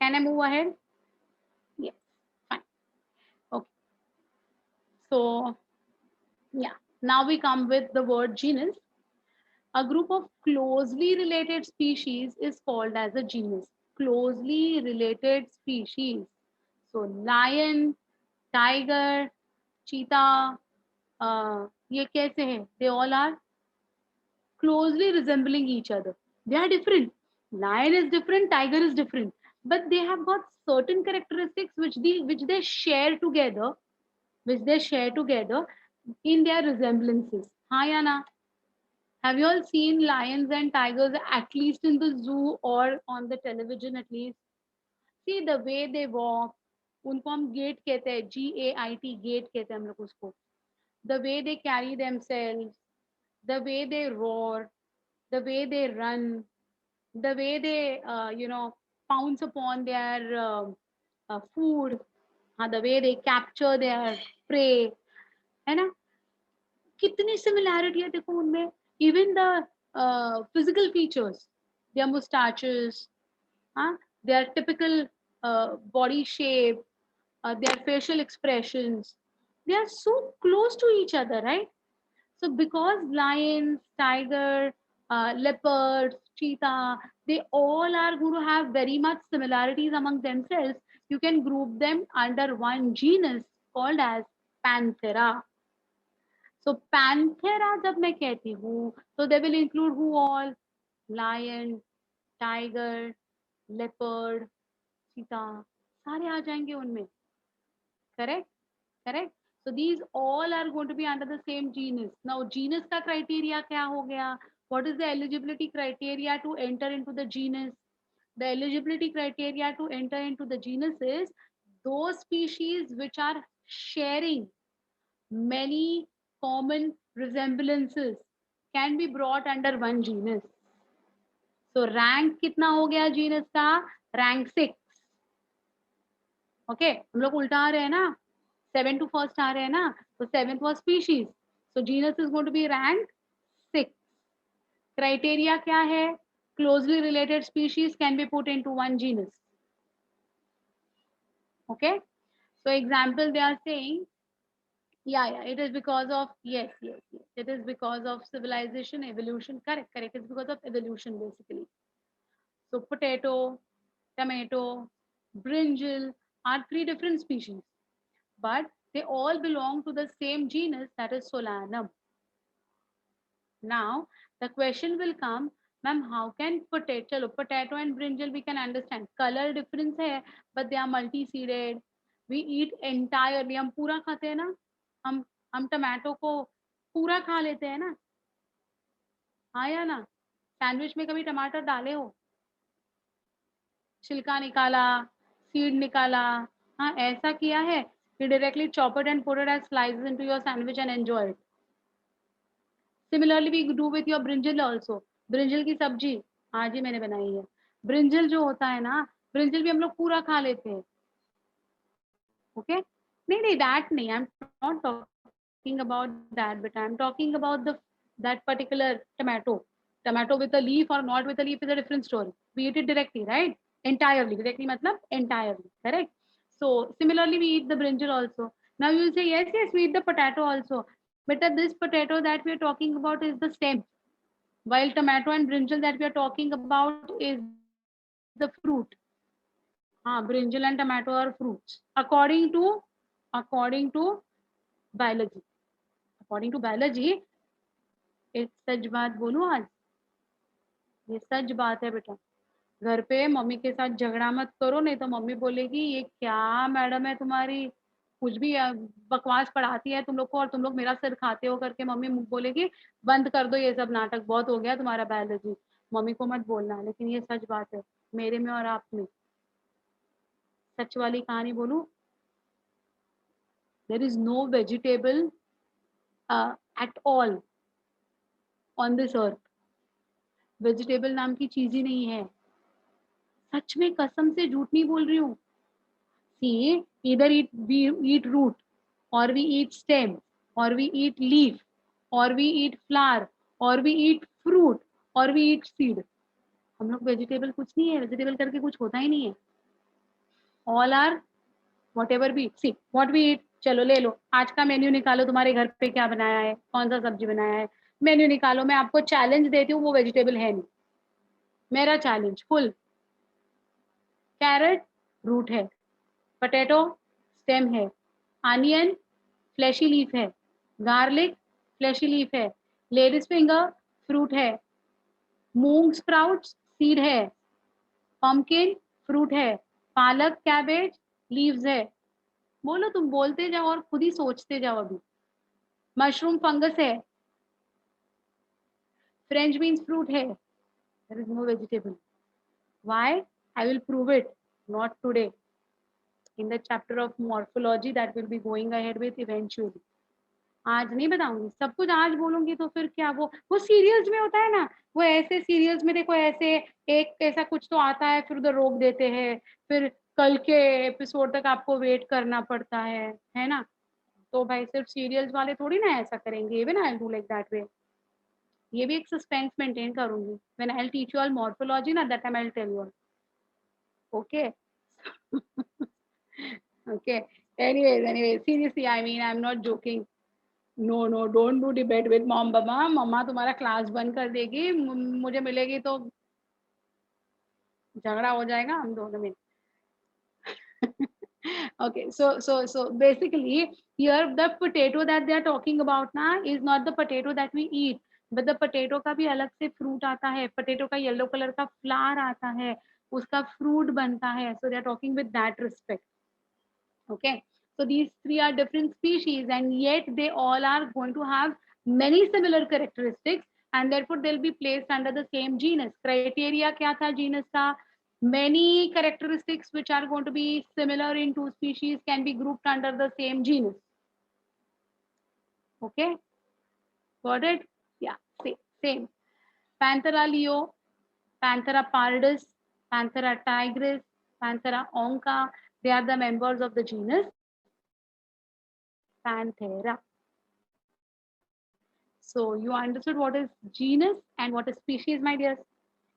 Can I move ahead? Yes, fine. Okay. So, yeah, now we come with the word genus. A group of closely related species is called as a genus. Closely related species. So, lion, tiger, cheetah, ये कैसे हैं? They all are closely resembling each other. They are different. Lion is different, tiger is different, but they have got certain characteristics which they share together, in their resemblances. Hi Anna, have you all seen lions and tigers at least in the zoo or on the television at least? See the way they walk. उनको हम gait कहते हैं, GAIT, gait कहते हैं हम लोग उसको. The way they carry themselves, the way they roar, the way they run, the way they pounce upon their food, the way they capture their prey, है ना? कितनी सिमिलैरिटी है देखो उनमें. Even the physical features, their mustaches, their typical body shape, their facial expressions, they are so close to each other, right? So because lions, tiger, leopards, cheetah, they all are going to have very much similarities among themselves, you can group them under one genus called as Panthera. So Panthera जब मैं कहती हूँ, so they will include who all? Lion, tiger, leopard, cheetah, सारे आ जाएंगे उनमें. Correct? Correct? So these all are going to be under the same genus. Now genus का criteria क्या हो गया? What is the eligibility criteria to enter into the genus? The eligibility criteria to enter into the genus is those species which are sharing many common resemblances can be brought under one genus. So rank कितना हो गया genus का? Rank 6. Okay, हम लोग उल्टा आ रहे हैं ना, 7 to first आ रहे हैं ना, तो 7th was species, so genus is going to be rank 6. Criteria क्या है? Closely related species can be put into one genus. Okay, so example they are saying, yeah, it is because of, yes, it is because of civilization, evolution. Correct, it's because of evolution basically. So potato, tomato, brinjal are 3 different species, but they all belong to the same genus, that is Solanum. Now the question will come, ma'am, how can potato and brinjal we can understand color difference hai, but they are multi-seeded. We eat entirely, हम पूरा खाते हैं ना, हम tomato को पूरा खा लेते हैं ना, हाँ या ना? सैंडविच में कभी टमाटर डाले हो? छिलका निकाला, सीड निकाला, हाँ ऐसा किया है कि directly chop it and put it as slices into your sandwich and enjoy it. Similarly we do with your brinjal also. Brinjal की सब्जी आज ही मैंने बनाई है. ब्रिंजल जो होता है ना, ब्रिंजल भी हम लोग पूरा खा लेते हैं. ओके, नहीं दैट नहीं, I am not talking about that, but I am talking about the that particular tomato with a leaf or not with a leaf is a different story. We eat it directly, right? Directly matlab entirely, correct? So similarly we eat the brinjal also. Now you say yes, we eat the potato also, but this potato that we are talking about is the stem, while tomato and brinjal that we are talking about is the fruit. हाँ, brinjal and tomato are fruits according to biology. According to biology, एक सच बात बोलूं आज, ये सच बात है बेटा. घर पे मम्मी के साथ झगड़ा मत करो, नहीं तो मम्मी बोलेगी ये क्या मैडम है तुम्हारी, कुछ भी बकवास पढ़ाती है तुम लोग को और तुम लोग मेरा सिर खाते हो करके मम्मी बोलेगी बंद कर दो ये सब नाटक, बहुत हो गया तुम्हारा बायोलॉजी. मम्मी को मत बोलना, लेकिन ये सच बात है मेरे में और आप में. सच वाली कहानी बोलूं, there is no vegetable at all on this earth. Vegetable नाम की चीज ही नहीं है. सच में कसम से झूठ नहीं बोल रही हूँ. See, either we eat root, or we eat stem, or we eat leaf, or we eat flower, or we eat fruit, or we eat seed. हम लोग वेजिटेबल कुछ नहीं है, वेजिटेबल करके कुछ होता ही नहीं है. All are whatever we eat. See, what we eat. चलो ले लो, आज का मेन्यू निकालो, तुम्हारे घर पे क्या बनाया है, कौन सा सब्जी बनाया है, मेन्यू निकालो. मैं आपको चैलेंज देती हूँ, वो वेजिटेबल है नहीं. मेरा चैलेंज फुल. कैरेट रूट है, पोटैटो स्टेम है, अनियन फ्लैशी लीफ है, गार्लिक फ्लैशी लीफ है, लेडीज फिंगर फ्रूट है, मूंग स्प्राउट्स सीड है, पम्पकिन फ्रूट है, पालक कैबेज लीव्स है. बोलो, तुम बोलते जाओ और खुद ही सोचते जाओ. अभी मशरूम फंगस है, फ्रेंच बीन्स फ्रूट है. There is no vegetable. Why? I will prove it, not today, in the chapter of morphology that will be going ahead with eventually. आज नहीं बताऊंगी सब कुछ. आज बोलूंगी तो फिर क्या, वो सीरियल्स में होता है ना, वो ऐसे सीरियल्स में देखो, ऐसे एक ऐसा कुछ तो आता है, फिर उधर रोक देते हैं, फिर कल के एपिसोड तक आपको वेट करना पड़ता है ना. तो भाई सिर्फ सीरियल्स वाले थोड़ी ना ऐसा करेंगे, even I do like that way. ये भी एक सस्पेंस मेंटेन करूंगी. When I will teach you all morphology ना, that time I will tell you all. Okay. Okay. Anyways, seriously, I mean, I'm not joking. No no, don't do debate with mom बाबा, मम्मा तुम्हारा class बंद कर देगी, मुझे मिलेगी तो झगड़ा हो जाएगा हम दोनों में। Okay, so basically here the potato that they are talking about now is not the potato that we eat, but the potato का भी अलग से fruit आता है, potato का yellow color का flower आता है, उसका fruit बनता है, so they are talking with that respect. Okay, so these three are different species and yet they all are going to have many similar characteristics and therefore they'll be placed under the same genus. Criteria क्या था genus का? Many characteristics which are going to be similar in two species can be grouped under the same genus. Okay, got it? Yeah, same. Panthera leo, Panthera pardus, Panthera tigris, Panthera onca, they are the members of the genus Panthera. So you understood what is genus and what is species, my dears?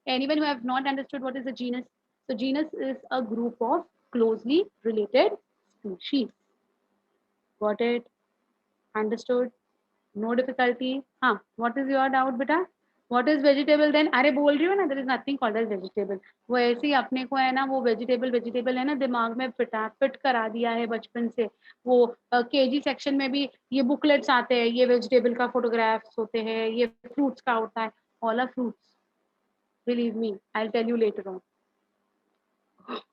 Anyone who have not understood what is a genus? So genus is a group of closely related species. Got it? Understood? No difficulty? Huh? What is your doubt, beta? What is vegetable then? अरे बोल रही हो ना, there is nothing called as vegetable. वो ऐसे ही अपने को है ना, वो vegetable है ना, दिमाग में फिट करा दिया है बचपन से. वो केजी सेक्शन में भी ये बुकलेट्स आते हैं, ये वेजिटेबल का फोटोग्राफ्स होते हैं, ये फ्रूट्स का होता है. All are fruits. Believe me, I'll tell you later on.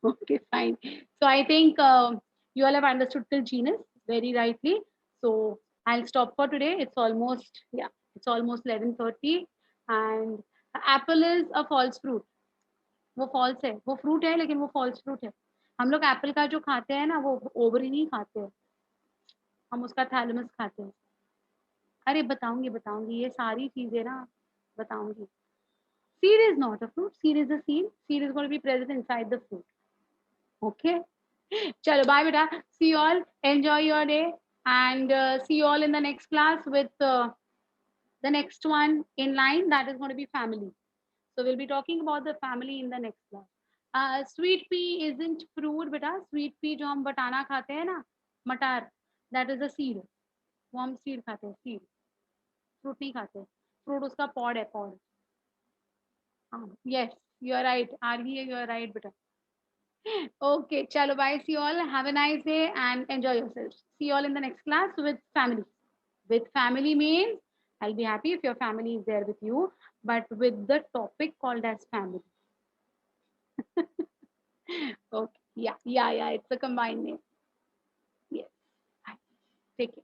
Okay, fine. So I think you all have understood till genus very rightly. So I'll stop for today. It's almost, yeah, it's almost 11:30 and apple is a false fruit. वो false है, वो fruit है लेकिन वो false fruit है. हम लोग Apple का जो खाते हैं ना, वो ओवरी नहीं खाते हैं, हम उसका थैलेमस खाते हैं. अरे बताऊंगी ये सारी चीजें ना, बताऊंगी. Seed is not a fruit. Seed is a seed. Seed is going to be present inside the fruit. Okay. Chalo, bye, beta. See you all. Enjoy your day and see you all in the next class with the next one in line. That is going to be family. So we'll be talking about the family in the next class. Sweet pea isn't fruit, beta. Sweet pea जो हम बटाना खाते हैं ना, मटार, that is a seed. वो हम seed खाते हैं, seed. Fruit नहीं खाते. Fruit उसका pod है, pod. Yes, you are right. RVA, you are right, beta. Okay, chalo, bye. See you all. Have a nice day and enjoy yourselves. See you all in the next class with family. With family means I'll be happy if your family is there with you, but with the topic called as family. Okay, yeah. It's a combined name. Yes. Bye. Take care.